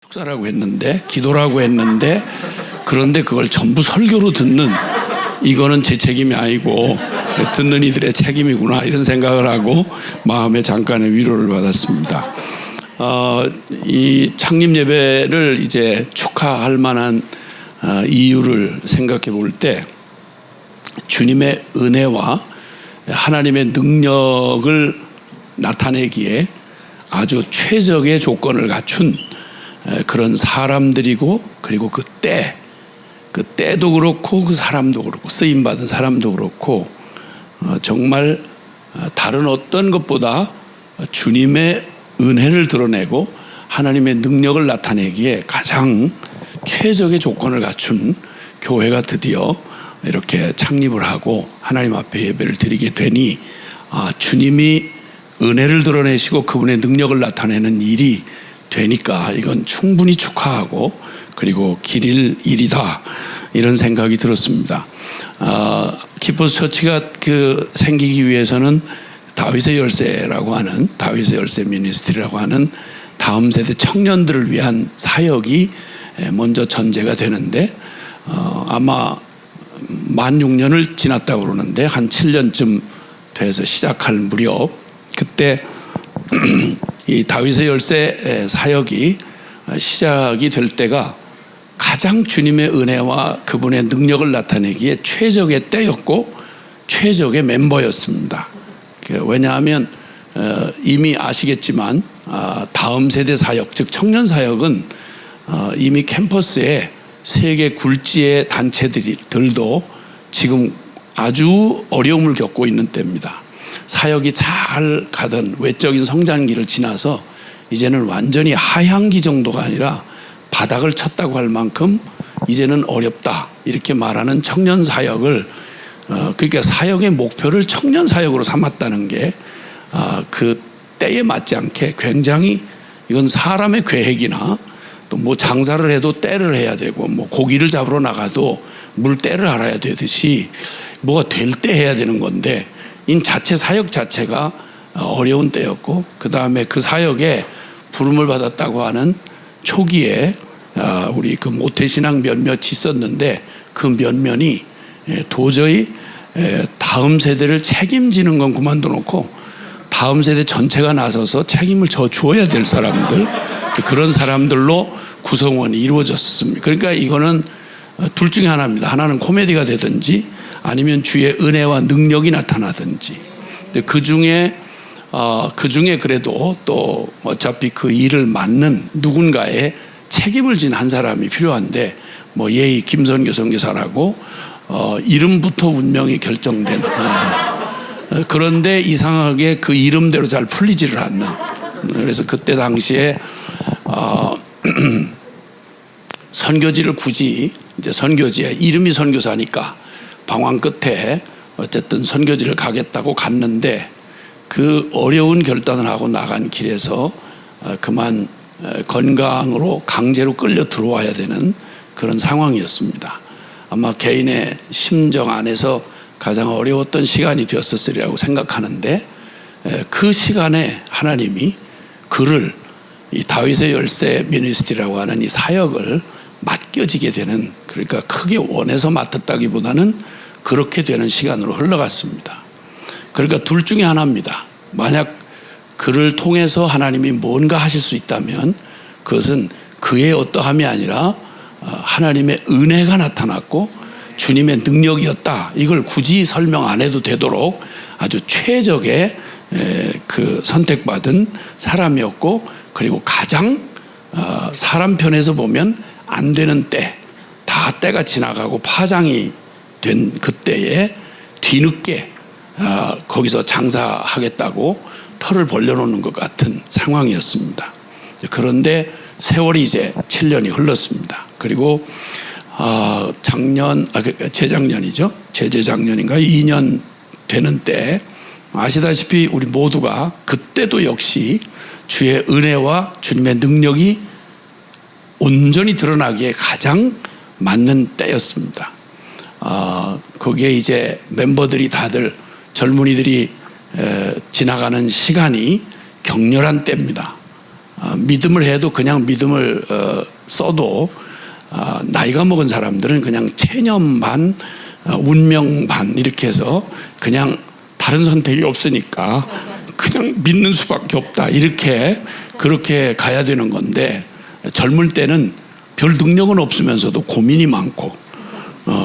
축사라고 했는데, 기도라고 했는데, 그런데 그걸 전부 설교로 듣는, 이거는 제 책임이 아니고 듣는 이들의 책임이구나, 이런 생각을 하고 마음에 잠깐의 위로를 받았습니다. 이 창립 예배를 이제 축하할 만한 이유를 생각해 볼 때, 주님의 은혜와 하나님의 능력을 나타내기에 아주 최적의 조건을 갖춘 그런 사람들이고, 그리고 그 때도 그렇고 그 사람도 그렇고 쓰임받은 사람도 그렇고 정말 다른 어떤 것보다 주님의 은혜를 드러내고 하나님의 능력을 나타내기에 가장 최적의 조건을 갖춘 교회가 드디어 이렇게 창립을 하고 하나님 앞에 예배를 드리게 되니, 주님이 은혜를 드러내시고 그분의 능력을 나타내는 일이 되니까 이건 충분히 축하하고 그리고 기릴 일이다, 이런 생각이 들었습니다. 키포스 처치가 생기기 위해서는 다윗의 열쇠라고 하는, 다윗의 열쇠 미니스트리라고 하는 다음 세대 청년들을 위한 사역이 먼저 전제가 되는데, 아마 만 6년을 지났다고 그러는데 한 7년쯤 돼서 시작할 무렵, 그때 이 다윗의 열쇠 사역이 시작이 될 때가 가장 주님의 은혜와 그분의 능력을 나타내기에 최적의 때였고 최적의 멤버였습니다. 왜냐하면 이미 아시겠지만 다음 세대 사역, 즉 청년 사역은 이미 캠퍼스에 세계 굴지의 단체들도 지금 아주 어려움을 겪고 있는 때입니다. 사역이 잘 가던 외적인 성장기를 지나서 이제는 완전히 하향기 정도가 아니라 바닥을 쳤다고 할 만큼 이제는 어렵다, 이렇게 말하는 청년 사역을, 그러니까 사역의 목표를 청년 사역으로 삼았다는 게 그 때에 맞지 않게 굉장히, 이건 사람의 계획이나 또 뭐 장사를 해도 때를 해야 되고, 뭐 고기를 잡으러 나가도 물 때를 알아야 되듯이 뭐가 될 때 해야 되는 건데, 이 자체 사역 자체가 어려운 때였고, 그 다음에 그 사역에 부름을 받았다고 하는 초기에 우리 그 모태신앙 몇몇이 있었는데, 그 몇몇이 도저히 다음 세대를 책임지는 건 그만둬 놓고 다음 세대 전체가 나서서 책임을 져주어야 될 사람들, 그런 사람들로 구성원이 이루어졌습니다. 그러니까 이거는 둘 중에 하나입니다. 하나는 코미디가 되든지 아니면 주의 은혜와 능력이 나타나든지. 그 중에 그래도 또 어차피 그 일을 맡는 누군가의 책임을 진 한 사람이 필요한데, 뭐 예의 김선교 선교사라고 이름부터 운명이 결정된, 그런데 이상하게 그 이름대로 잘 풀리지를 않는. 그래서 그때 당시에 선교지를 굳이, 이제 선교지에 이름이 선교사니까 방황 끝에 어쨌든 선교지를 가겠다고 갔는데, 그 어려운 결단을 하고 나간 길에서 그만 건강으로 강제로 끌려 들어와야 되는 그런 상황이었습니다. 아마 개인의 심정 안에서 가장 어려웠던 시간이 되었으리라고 생각하는데, 그 시간에 하나님이 그를 이 다윗의 열쇠 미니스트리라고 하는 이 사역을 맡겨지게 되는, 그러니까 크게 원해서 맡았다기보다는 그렇게 되는 시간으로 흘러갔습니다. 그러니까 둘 중에 하나입니다. 만약 그를 통해서 하나님이 뭔가 하실 수 있다면 그것은 그의 어떠함이 아니라 하나님의 은혜가 나타났고 주님의 능력이었다, 이걸 굳이 설명 안 해도 되도록 아주 최적의 그 선택받은 사람이었고, 그리고 가장 사람 편에서 보면 안 되는 때, 다 때가 지나가고 파장이 된 그때에 뒤늦게 거기서 장사하겠다고 털을 벌려놓는 것 같은 상황이었습니다. 그런데 세월이 이제 7년이 흘렀습니다. 그리고 재작년이죠. 재작년인가 2년 되는 때, 아시다시피 우리 모두가 그때도 역시 주의 은혜와 주님의 능력이 온전히 드러나기에 가장 맞는 때였습니다. 거기에 이제 멤버들이 다들, 젊은이들이 지나가는 시간이 격렬한 때입니다. 믿음을 해도 그냥 믿음을 써도 나이가 먹은 사람들은 그냥 체념 반, 운명 반 이렇게 해서 그냥 다른 선택이 없으니까 그냥 믿는 수밖에 없다 이렇게 그렇게 가야 되는 건데, 젊을 때는 별 능력은 없으면서도 고민이 많고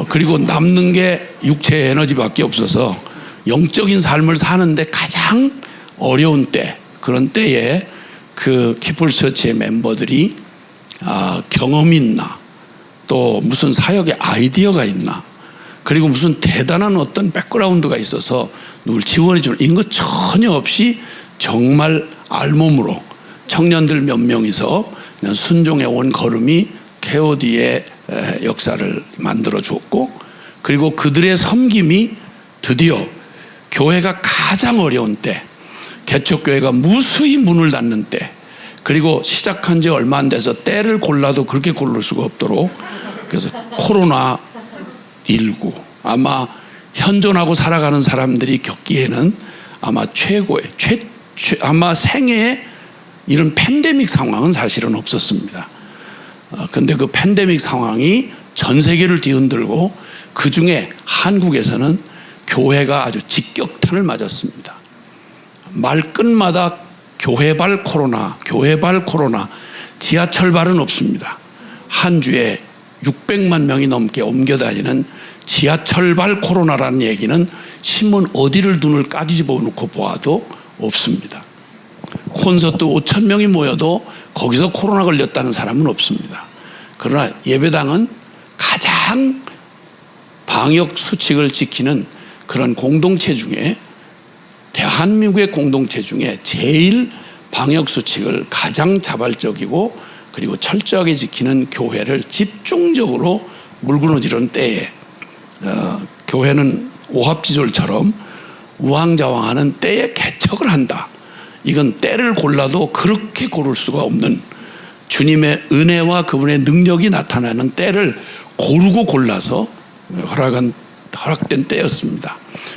그리고 남는 게 육체의 에너지밖에 없어서 영적인 삶을 사는데 가장 어려운 때, 그런 때에 그 키플서치의 멤버들이 경험이 있나, 또 무슨 사역의 아이디어가 있나, 그리고 무슨 대단한 어떤 백그라운드가 있어서 누굴 지원해 주는 이런 거 전혀 없이 정말 알몸으로 청년들 몇 명이서 그냥 순종의 온 걸음이 KOD의 역사를 만들어 주었고, 그리고 그들의 섬김이 드디어 교회가 가장 어려운 때, 개척교회가 무수히 문을 닫는 때, 그리고 시작한 지 얼마 안 돼서 때를 골라도 그렇게 고를 수가 없도록, 그래서 코로나19 아마 현존하고 살아가는 사람들이 겪기에는 아마 최고의 아마 생애에 이런 팬데믹 상황은 사실은 없었습니다. 근데 그 팬데믹 상황이 전 세계를 뒤흔들고 그 중에 한국에서는 교회가 아주 직격탄을 맞았습니다. 말끝마다 교회발 코로나, 교회발 코로나, 지하철발은 없습니다. 한 주에 600만 명이 넘게 옮겨다니는 지하철발 코로나라는 얘기는 신문 어디를 눈을 까뒤집어 놓고 보아도 없습니다. 콘서트 5천 명이 모여도 거기서 코로나 걸렸다는 사람은 없습니다. 그러나 예배당은 가장 방역 수칙을 지키는 그런 공동체 중에, 대한민국의 공동체 중에 제일 방역 수칙을 가장 자발적이고 그리고 철저하게 지키는 교회를 집중적으로 물구나지는 때에 교회는 오합지졸처럼 우왕좌왕하는 때에 개척을 한다. 이건 때를 골라도 그렇게 고를 수가 없는, 주님의 은혜와 그분의 능력이 나타나는 때를 고르고 골라서 허락된 때였습니다.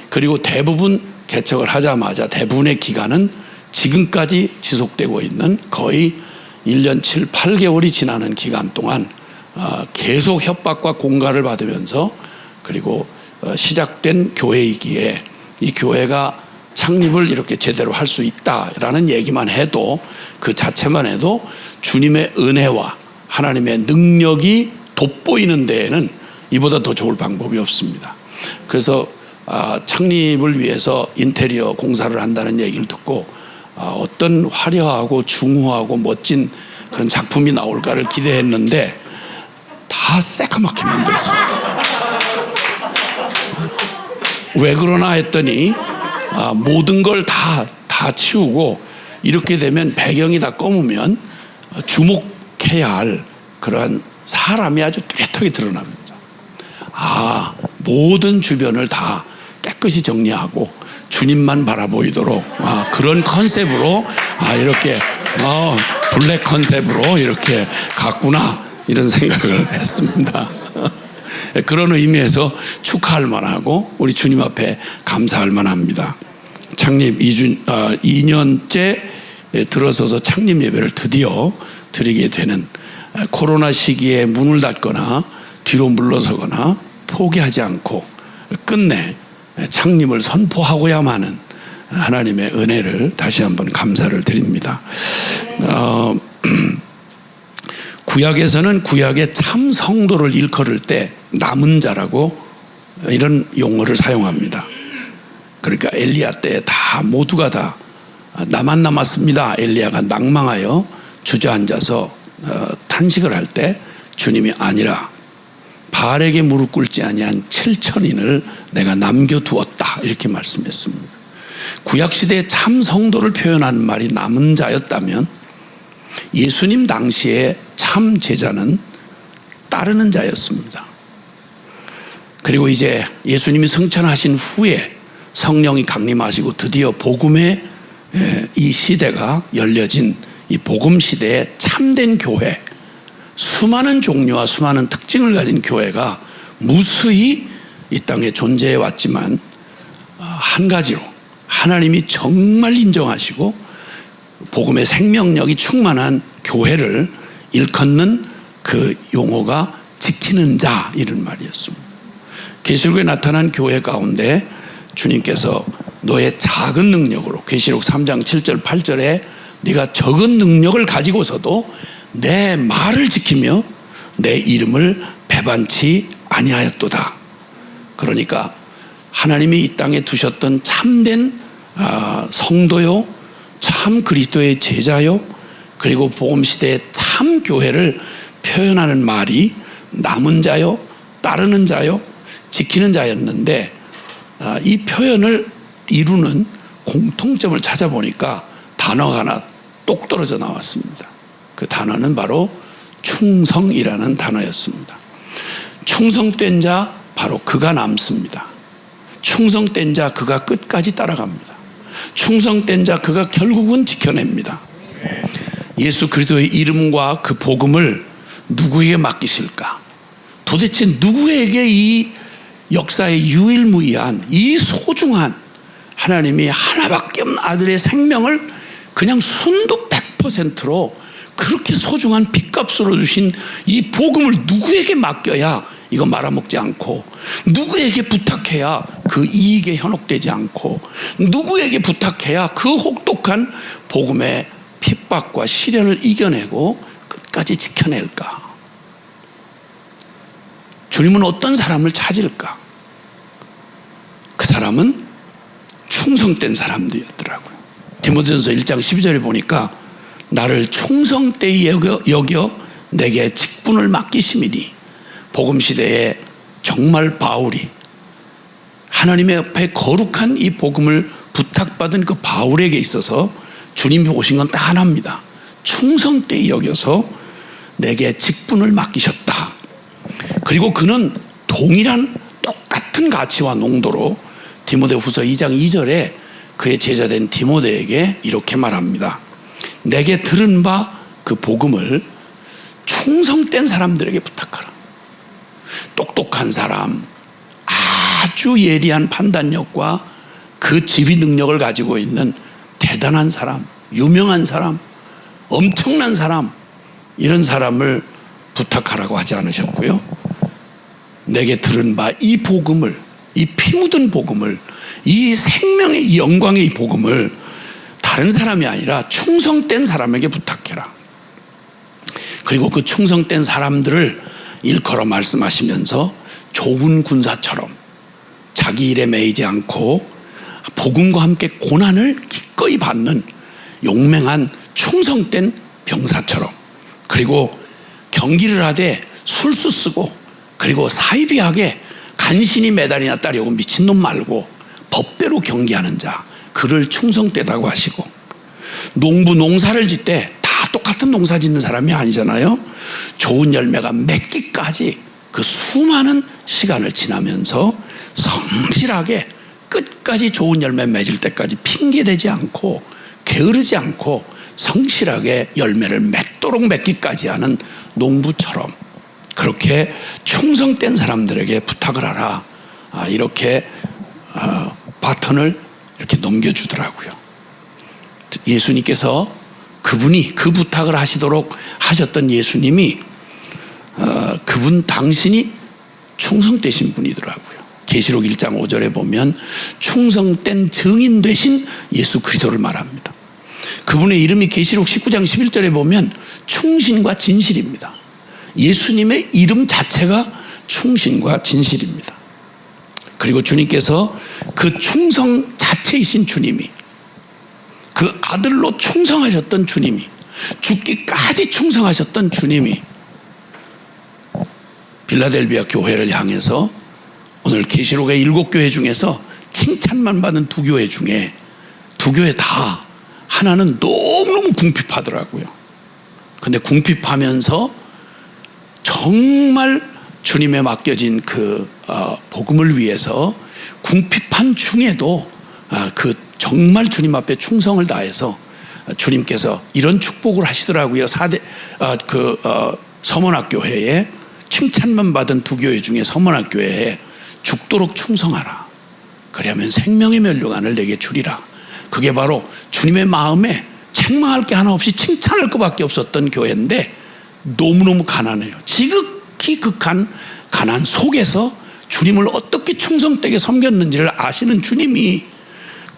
그리고 대부분 개척을 하자마자 대부분의 기간은 지금까지 지속되고 있는 거의 1년 7, 8개월이 지나는 기간 동안 계속 협박과 공갈을 받으면서, 그리고 시작된 교회이기에 이 교회가 창립을 이렇게 제대로 할 수 있다라는 얘기만 해도, 그 자체만 해도 주님의 은혜와 하나님의 능력이 돋보이는 데에는 이보다 더 좋을 방법이 없습니다. 그래서 창립을 위해서 인테리어 공사를 한다는 얘기를 듣고 어떤 화려하고 중후하고 멋진 그런 작품이 나올까를 기대했는데 다 새까맣게 만들었어요. 왜 그러나 했더니 모든 걸 다 치우고, 이렇게 되면 배경이 다 검으면 주목해야 할 그러한 사람이 아주 뚜렷하게 드러납니다. 모든 주변을 다 깨끗이 정리하고 주님만 바라보이도록 그런 컨셉으로 이렇게 블랙 컨셉으로 이렇게 갔구나, 이런 생각을 했습니다. 그런 의미에서 축하할 만하고 우리 주님 앞에 감사할 만합니다. 창립 2년째 들어서서 창립 예배를 드디어 드리게 되는, 코로나 시기에 문을 닫거나 뒤로 물러서거나 포기하지 않고 끝내 창립을 선포하고야만 하는 하나님의 은혜를 다시 한번 감사를 드립니다. 구약에서는 구약의 참 성도를 일컬을 때 남은 자라고 이런 용어를 사용합니다. 그러니까 엘리야 때 다 모두가 다 나만 남았습니다. 엘리야가 낭망하여 주저앉아서 탄식을 할 때 주님이 아니라 바알에게 무릎 꿇지 아니한 7천인을 내가 남겨두었다, 이렇게 말씀했습니다. 구약시대의 참 성도를 표현하는 말이 남은 자였다면, 예수님 당시에 참 제자는 따르는 자였습니다. 그리고 이제 예수님이 승천하신 후에 성령이 강림하시고 드디어 복음의 이 시대가 열려진 이 복음 시대에 참된 교회, 수많은 종류와 수많은 특징을 가진 교회가 무수히 이 땅에 존재해 왔지만, 한 가지로 하나님이 정말 인정하시고 복음의 생명력이 충만한 교회를 일컫는 그 용어가 지키는 자, 이런 말이었습니다. 계시록에 나타난 교회 가운데 주님께서 너의 작은 능력으로, 계시록 3장 7절 8절에 네가 적은 능력을 가지고서도 내 말을 지키며 내 이름을 배반치 아니하였도다. 그러니까 하나님이 이 땅에 두셨던 참된 성도요, 참 그리스도의 제자요, 그리고 복음시대의 참 교회를 표현하는 말이 남은 자요, 따르는 자요, 지키는 자였는데, 이 표현을 이루는 공통점을 찾아보니까 단어가 하나 똑 떨어져 나왔습니다. 그 단어는 바로 충성이라는 단어였습니다. 충성된 자, 바로 그가 남습니다. 충성된 자, 그가 끝까지 따라갑니다. 충성된 자, 그가 결국은 지켜냅니다. 예수 그리스도의 이름과 그 복음을 누구에게 맡기실까? 도대체 누구에게 이 역사의 유일무이한, 이 소중한, 하나님이 하나밖에 없는 아들의 생명을 그냥 순도 100%로 그렇게 소중한 핏값으로 주신 이 복음을 누구에게 맡겨야 이거 말아먹지 않고, 누구에게 부탁해야 그 이익에 현혹되지 않고, 누구에게 부탁해야 그 혹독한 복음의 핍박과 시련을 이겨내고 끝까지 지켜낼까? 주님은 어떤 사람을 찾을까? 그 사람은 충성된 사람들이었더라고요. 디모데전서 1장 12절에 보니까 나를 충성되이 여겨 내게 직분을 맡기심이니, 복음시대에 정말 바울이 하나님의 앞에 거룩한 이 복음을 부탁받은 그 바울에게 있어서 주님이 오신 건 딱 하나입니다. 충성되이 여겨서 내게 직분을 맡기셨다. 그리고 그는 동일한 똑같은 가치와 농도로 디모데후서 2장 2절에 그의 제자된 디모데에게 이렇게 말합니다. 내게 들은 바 그 복음을 충성된 사람들에게 부탁하라. 똑똑한 사람, 아주 예리한 판단력과 그 지휘 능력을 가지고 있는 대단한 사람, 유명한 사람, 엄청난 사람, 이런 사람을 부탁하라고 하지 않으셨고요. 내게 들은 바 이 복음을, 이 피 묻은 복음을, 이 생명의 영광의 이 복음을 다른 사람이 아니라 충성된 사람에게 부탁해라. 그리고 그 충성된 사람들을 일컬어 말씀하시면서 좋은 군사처럼 자기 일에 매이지 않고 복음과 함께 고난을 기꺼이 받는 용맹한 충성된 병사처럼, 그리고 경기를 하되 술수 쓰고, 그리고 사이비하게 간신히 메달이나 따려고 미친놈 말고 법대로 경기하는 자, 그를 충성되다고 하시고, 농사를 짓되 다 똑같은 농사 짓는 사람이 아니잖아요. 좋은 열매가 맺기까지 그 수많은 시간을 지나면서 성실하게 끝까지 좋은 열매 맺을 때까지 핑계대지 않고 게으르지 않고 성실하게 열매를 맺도록 맺기까지 하는 농부처럼 그렇게 충성된 사람들에게 부탁을 하라. 이렇게 바톤을 이렇게 넘겨주더라고요. 예수님께서 그분이 그 부탁을 하시도록 하셨던 예수님이 그분 당신이 충성되신 분이더라고요. 계시록 1장 5절에 보면 충성된 증인 되신 예수 그리스도를 말합니다. 그분의 이름이 계시록 19장 11절에 보면 충신과 진실입니다. 예수님의 이름 자체가 충신과 진실입니다. 그리고 주님께서 그 충성 자체이신 주님이, 그 아들로 충성하셨던 주님이, 죽기까지 충성하셨던 주님이 빌라델비아 교회를 향해서 오늘 계시록의 7교회 중에서 칭찬만 받은 2교회 중에 2교회 다 하나는 너무너무 궁핍하더라고요. 근데 궁핍하면서 정말 주님에 맡겨진 그 복음을 위해서 궁핍한 중에도 그 정말 주님 앞에 충성을 다해서 주님께서 이런 축복을 하시더라고요. 서문학교회에 칭찬만 받은 2교회 중에 서문학교회에 죽도록 충성하라. 그리하면 생명의 면류관을 내게 주리라. 그게 바로 주님의 마음에 책망할 게 하나 없이 칭찬할 것밖에 없었던 교회인데 너무너무 가난해요. 지극히 극한 가난 속에서 주님을 어떻게 충성되게 섬겼는지를 아시는 주님이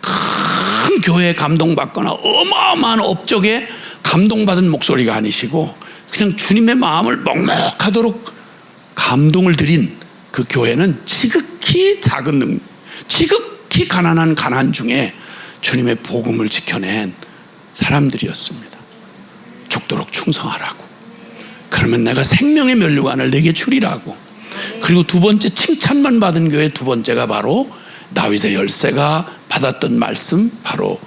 큰 교회에 감동받거나 어마어마한 업적에 감동받은 목소리가 아니시고 그냥 주님의 마음을 먹먹하도록 감동을 드린 그 교회는 지극히 작은 능력, 지극히 가난한 가난 중에 주님의 복음을 지켜낸 사람들이었습니다. 죽도록 충성하라고. 그러면 내가 생명의 면류관을 내게 주리라고. 그리고 두 번째, 칭찬만 받은 교회 두 번째가 바로 다윗의 열쇠가 받았던 말씀, 바로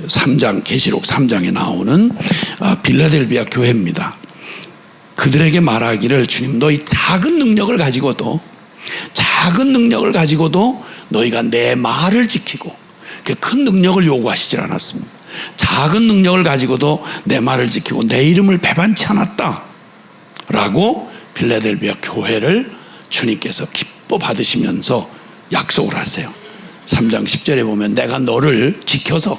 3장, 계시록 3장에 나오는 빌라델비아 교회입니다. 그들에게 말하기를, 주님, 너희 작은 능력을 가지고도 너희가 내 말을 지키고, 큰 능력을 요구하시질 않았습니다. 작은 능력을 가지고도 내 말을 지키고 내 이름을 배반치 않았다 라고 빌라델비아 교회를 주님께서 기뻐 받으시면서 약속을 하세요. 3장 10절에 보면 내가 너를 지켜서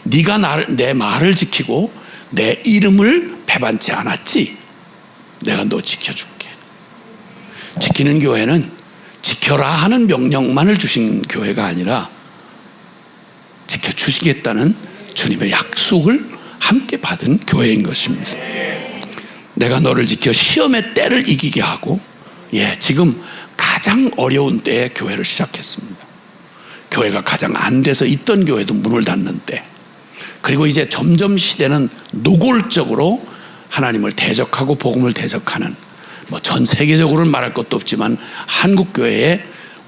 네가 내 말을 지키고 내 이름을 배반치 않았지, 내가 너 지켜줄게. 지키는 교회는 지켜라 하는 명령만을 주신 교회가 아니라 지켜주시겠다는 주님의 약속을 함께 받은 교회인 것입니다. 내가 너를 지켜 시험의 때를 이기게 하고, 지금 가장 어려운 때에 교회를 시작했습니다. 교회가 가장 안 돼서 있던 교회도 문을 닫는 때, 그리고 이제 점점 시대는 노골적으로 하나님을 대적하고 복음을 대적하는, 전 세계적으로는 말할 것도 없지만 한국 교회의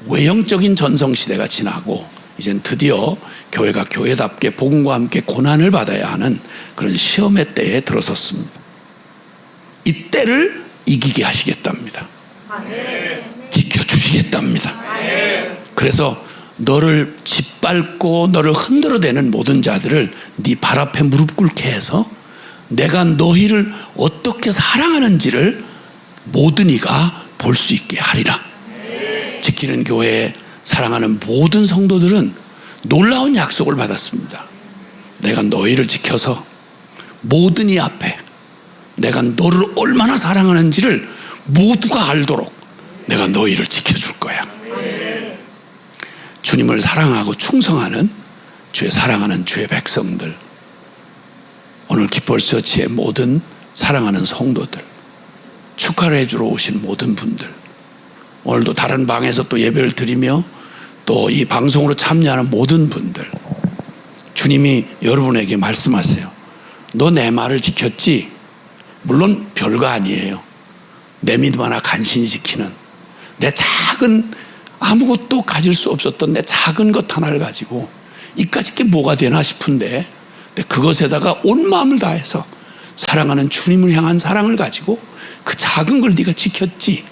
외형적인 전성시대가 지나고 이젠 드디어 교회가 교회답게 복음과 함께 고난을 받아야 하는 그런 시험의 때에 들어섰습니다. 이 때를 이기게 하시겠답니다. 지켜주시겠답니다. 그래서 너를 짓밟고 너를 흔들어대는 모든 자들을 네 발 앞에 무릎 꿇게 해서 내가 너희를 어떻게 사랑하는지를 모든 이가 볼 수 있게 하리라. 지키는 교회에 사랑하는 모든 성도들은 놀라운 약속을 받았습니다. 내가 너희를 지켜서 모든 이 앞에 내가 너를 얼마나 사랑하는지를 모두가 알도록 내가 너희를 지켜줄 거야. 주님을 사랑하고 충성하는 사랑하는 주의 백성들, 오늘 기뻐처치의 모든 사랑하는 성도들, 축하를 해주러 오신 모든 분들, 오늘도 다른 방에서 또 예배를 드리며 또 이 방송으로 참여하는 모든 분들, 주님이 여러분에게 말씀하세요. 너 내 말을 지켰지? 물론 별거 아니에요. 내 믿음 하나 간신히 지키는, 내 작은, 아무것도 가질 수 없었던 내 작은 것 하나를 가지고 이까짓 게 뭐가 되나 싶은데, 그것에다가 온 마음을 다해서 사랑하는 주님을 향한 사랑을 가지고 그 작은 걸 네가 지켰지?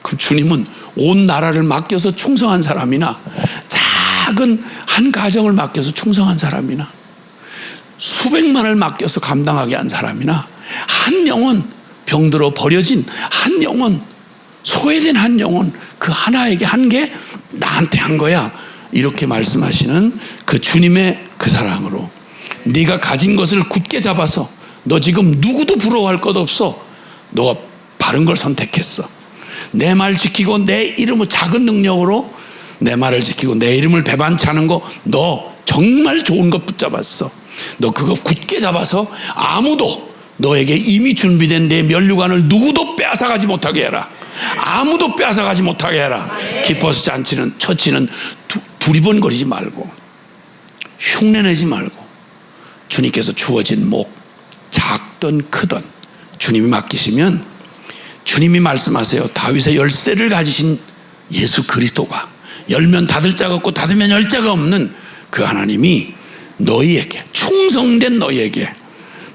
그럼 주님은 온 나라를 맡겨서 충성한 사람이나, 작은 한 가정을 맡겨서 충성한 사람이나, 수백만을 맡겨서 감당하게 한 사람이나, 한 영혼, 병들어 버려진 한 영혼, 소외된 한 영혼, 그 하나에게 한 게 나한테 한 거야, 이렇게 말씀하시는 그 주님의 그 사랑으로 네가 가진 것을 굳게 잡아서, 너 지금 누구도 부러워할 것 없어. 너가 바른 걸 선택했어. 내 말 지키고 내 이름을, 작은 능력으로 내 말을 지키고 내 이름을 배반치 않은 거, 너 정말 좋은 것 붙잡았어. 너 그거 굳게 잡아서 아무도 너에게 이미 준비된 내 면류관을 누구도 빼앗아가지 못하게 해라. 아무도 빼앗아가지 못하게 해라. 기뻐서 잔치는, 처치는 두리번거리지 말고, 흉내내지 말고, 주님께서 주어진 목, 작든 크든 주님이 맡기시면, 주님이 말씀하세요. 다윗의 열쇠를 가지신 예수 그리스도가, 열면 닫을 자가 없고 닫으면 열 자가 없는 그 하나님이 너희에게, 충성된 너희에게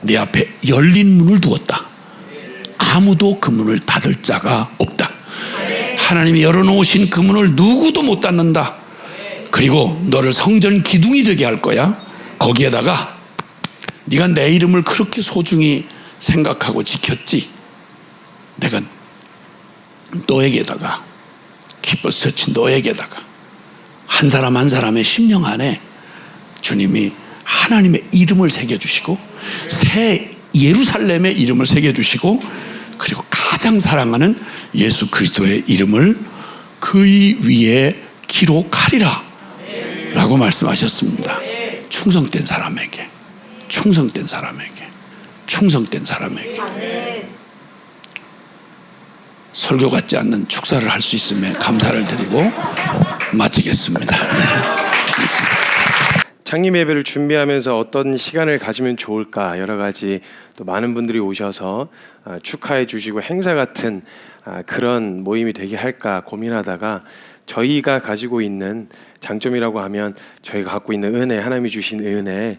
내 앞에 열린 문을 두었다. 아무도 그 문을 닫을 자가 없다. 하나님이 열어놓으신 그 문을 누구도 못 닫는다. 그리고 너를 성전 기둥이 되게 할 거야. 거기에다가 네가 내 이름을 그렇게 소중히 생각하고 지켰지? 내가 너에게다가, 기뻐서 친 너에게다가 한 사람 한 사람의 심령 안에 주님이 하나님의 이름을 새겨주시고 새 예루살렘의 이름을 새겨주시고 그리고 가장 사랑하는 예수 그리스도의 이름을 그의 위에 기록하리라 라고 말씀하셨습니다. 충성된 사람에게, 충성된 사람에게, 충성된 사람에게. 설교 같지 않는 축사를 할 수 있음에 감사를 드리고 마치겠습니다. 창립 예배를 준비하면서 어떤 시간을 가지면 좋을까, 여러 가지 또 많은 분들이 오셔서 축하해 주시고 행사 같은 그런 모임이 되게 할까 고민하다가 저희가 가지고 있는 장점이라고 하면 저희가 갖고 있는 은혜, 하나님이 주신 은혜,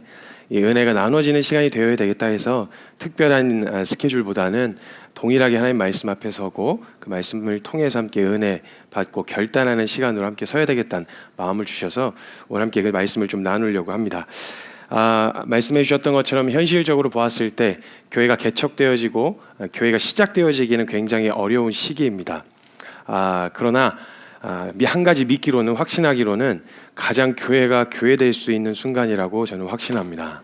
이 은혜가 나눠지는 시간이 되어야 되겠다 해서 특별한 스케줄보다는 동일하게 하나님 말씀 앞에 서고 그 말씀을 통해서 함께 은혜 받고 결단하는 시간으로 함께 서야 되겠다는 마음을 주셔서 오늘 함께 그 말씀을 좀 나누려고 합니다. 말씀해 주셨던 것처럼 현실적으로 보았을 때 교회가 개척되어지고 교회가 시작되어지기는 굉장히 어려운 시기입니다. 그러나 한 가지 믿기로는, 확신하기로는 가장 교회가 교회될 수 있는 순간이라고 저는 확신합니다.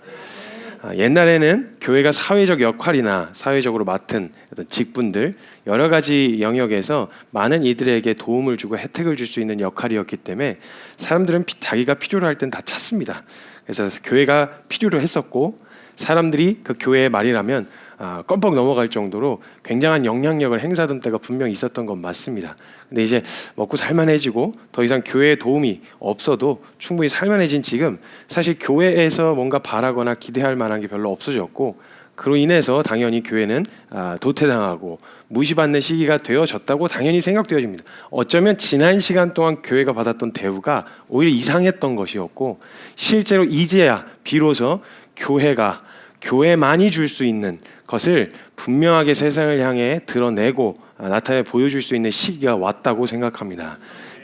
옛날에는 교회가 사회적 역할이나 사회적으로 맡은 어떤 직분들, 여러 가지 영역에서 많은 이들에게 도움을 주고 혜택을 줄 수 있는 역할이었기 때문에 사람들은 자기가 필요로 할 땐 다 찾습니다. 그래서 교회가 필요로 했었고 사람들이 그 교회의 말이라면 껌뻑 넘어갈 정도로 굉장한 영향력을 행사하던 때가 분명히 있었던 건 맞습니다. 근데 이제 먹고 살만해지고 더 이상 교회의 도움이 없어도 충분히 살만해진 지금 사실 교회에서 뭔가 바라거나 기대할 만한 게 별로 없어졌고 그로 인해서 당연히 교회는 도태당하고 무시받는 시기가 되어졌다고 당연히 생각되어집니다. 어쩌면 지난 시간 동안 교회가 받았던 대우가 오히려 이상했던 것이었고 실제로 이제야 비로소 교회가 교회만이 줄 수 있는 것을 분명하게 세상을 향해 드러내고 나타내 보여줄 수 있는 시기가 왔다고 생각합니다.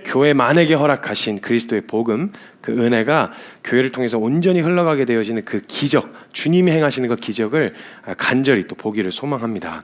교회만에게 허락하신 그리스도의 복음, 그 은혜가 교회를 통해서 온전히 흘러가게 되어지는 그 기적, 주님이 행하시는 그 기적을 간절히 또 보기를 소망합니다.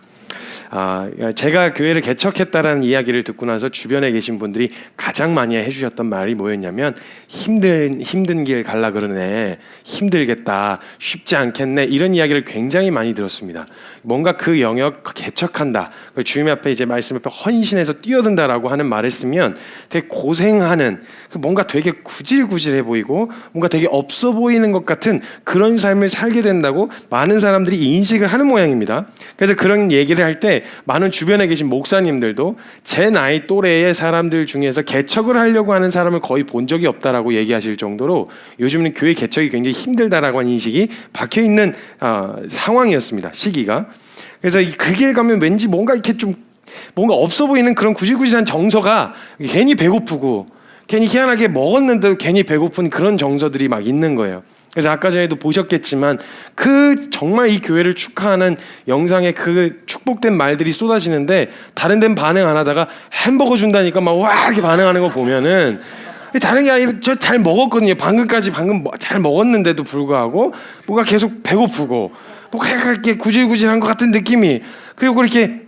제가 교회를 개척했다라는 이야기를 듣고 나서 주변에 계신 분들이 가장 많이 해주셨던 말이 뭐였냐면 힘든 길 갈라 그러네, 힘들겠다, 쉽지 않겠네, 이런 이야기를 굉장히 많이 들었습니다. 뭔가 그 영역 개척한다, 주님 앞에 이제 말씀 앞에 헌신해서 뛰어든다라고 하는 말을 쓰면 되게 고생하는, 뭔가 되게 구질구질해 보이고 뭔가 되게 없어 보이는 것 같은 그런 삶을 살게 된다고 많은 사람들이 인식을 하는 모양입니다. 그래서 그런 얘기를 할 때 많은 주변에 계신 목사님들도 제 나이 또래의 사람들 중에서 개척을 하려고 하는 사람을 거의 본 적이 없다라고 얘기하실 정도로 요즘은 교회 개척이 굉장히 힘들다라고 하는 인식이 박혀있는 상황이었습니다. 시기가. 그래서 그 길 가면 왠지 뭔가 이렇게 좀 뭔가 없어 보이는 그런 구질구질한 정서가 괜히 배고프고 괜히 희한하게 먹었는데도 괜히 배고픈 그런 정서들이 막 있는 거예요. 그래서 아까 전에도 보셨겠지만 그 정말 이 교회를 축하하는 영상에 그 축복된 말들이 쏟아지는데 다른 데는 반응 안 하다가 햄버거 준다니까 막 와 이렇게 반응하는 거 보면은 다른 게 아니라 저 잘 먹었거든요. 방금 잘 먹었는데도 불구하고 뭔가 계속 배고프고 뭔가 이렇게 구질구질한 것 같은 느낌이, 그리고 그렇게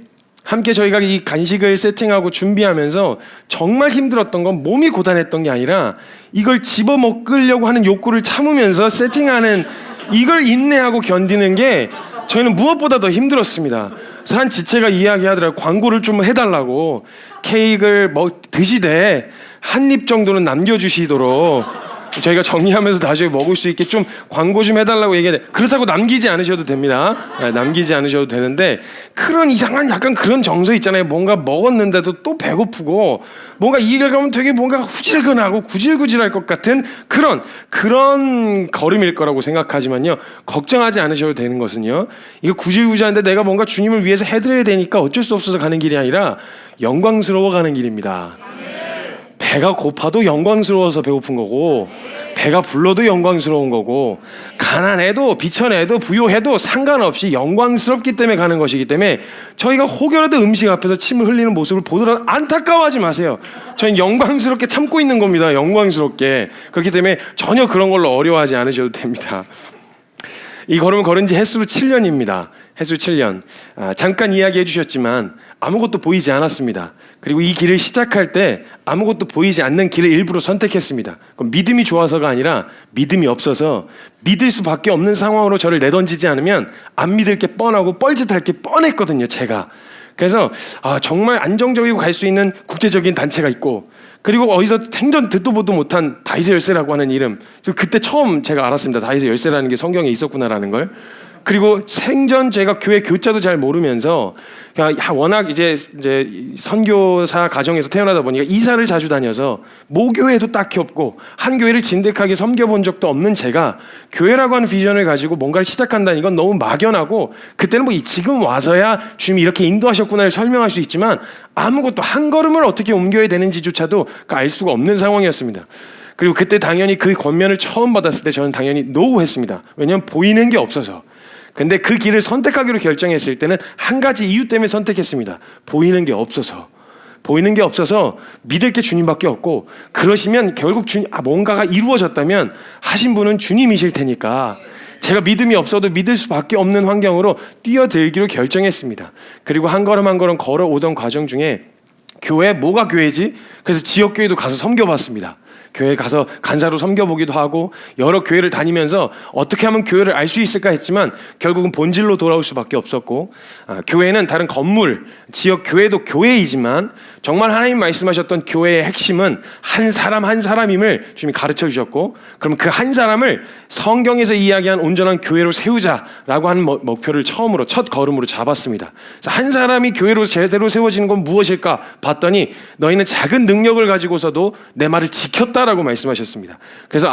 함께 저희가 이 간식을 세팅하고 준비하면서 정말 힘들었던 건 몸이 고단했던 게 아니라 이걸 집어 먹으려고 하는 욕구를 참으면서 세팅하는 이걸 인내하고 견디는 게 저희는 무엇보다 더 힘들었습니다. 그래서 한 지체가 이야기하더라고요. 광고를 좀 해달라고, 케이크를 드시되 한 입 정도는 남겨주시도록 저희가 정리하면서 나중에 먹을 수 있게 좀 광고 좀 해달라고 얘기해야 돼. 그렇다고 남기지 않으셔도 됩니다. 남기지 않으셔도 되는데 그런 이상한 약간 그런 정서 있잖아요. 뭔가 먹었는데도 또 배고프고 뭔가 이 길 가면 되게 뭔가 후질근하고 구질구질할 것 같은 그런 걸음일 거라고 생각하지만요, 걱정하지 않으셔도 되는 것은요, 이거 구질구질한데 내가 뭔가 주님을 위해서 해드려야 되니까 어쩔 수 없어서 가는 길이 아니라 영광스러워 가는 길입니다. 배가 고파도 영광스러워서 배고픈 거고, 배가 불러도 영광스러운 거고, 가난해도 비천해도 부요해도 상관없이 영광스럽기 때문에 가는 것이기 때문에 저희가 혹여라도 음식 앞에서 침을 흘리는 모습을 보더라도 안타까워하지 마세요. 저희는 영광스럽게 참고 있는 겁니다. 영광스럽게. 그렇기 때문에 전혀 그런 걸로 어려워하지 않으셔도 됩니다. 이 걸음을 걸은 지 횟수로 7년입니다. 해수 7년. 잠깐 이야기해 주셨지만 아무것도 보이지 않았습니다. 그리고 이 길을 시작할 때 아무것도 보이지 않는 길을 일부러 선택했습니다. 그럼 믿음이 좋아서가 아니라 믿음이 없어서 믿을 수밖에 없는 상황으로 저를 내던지지 않으면 안 믿을 게 뻔하고 뻘짓할 게 뻔했거든요, 제가. 그래서 정말 안정적이고 갈 수 있는 국제적인 단체가 있고, 그리고 어디서 생전 듣도 보도 못한 다윗의 열쇠라고 하는 이름, 그때 처음 제가 알았습니다. 다윗의 열쇠라는 게 성경에 있었구나라는 걸. 그리고 생전 제가 교회 교자도 잘 모르면서 그냥 워낙 이제 선교사 가정에서 태어나다 보니까 이사를 자주 다녀서 모교회도 딱히 없고 한 교회를 진득하게 섬겨본 적도 없는 제가 교회라고 하는 비전을 가지고 뭔가를 시작한다는 이건 너무 막연하고, 그때는 뭐 지금 와서야 주님이 이렇게 인도하셨구나를 설명할 수 있지만 아무것도 한 걸음을 어떻게 옮겨야 되는지조차도 알 수가 없는 상황이었습니다. 그리고 그때 당연히 그 권면을 처음 받았을 때 저는 당연히 노했습니다. 왜냐하면 보이는 게 없어서. 근데 그 길을 선택하기로 결정했을 때는 한 가지 이유 때문에 선택했습니다. 보이는 게 없어서. 보이는 게 없어서 믿을 게 주님밖에 없고, 그러시면 결국 주님, 뭔가가 이루어졌다면 하신 분은 주님이실 테니까 제가 믿음이 없어도 믿을 수밖에 없는 환경으로 뛰어들기로 결정했습니다. 그리고 한 걸음 한 걸음 걸어오던 과정 중에 뭐가 교회지? 그래서 지역교회도 가서 섬겨봤습니다. 교회 가서 간사로 섬겨보기도 하고 여러 교회를 다니면서 어떻게 하면 교회를 알 수 있을까 했지만 결국은 본질로 돌아올 수밖에 없었고, 교회는 다른 건물, 지역 교회도 교회이지만 정말 하나님 말씀하셨던 교회의 핵심은 한 사람 한 사람임을 주님이 가르쳐 주셨고, 그럼 그 한 사람을 성경에서 이야기한 온전한 교회로 세우자라고 하는 목표를 처음으로 첫 걸음으로 잡았습니다. 그래서 한 사람이 교회로 제대로 세워지는 건 무엇일까 봤더니 너희는 작은 능력을 가지고서도 내 말을 지켰다 라고 말씀하셨습니다. 그래서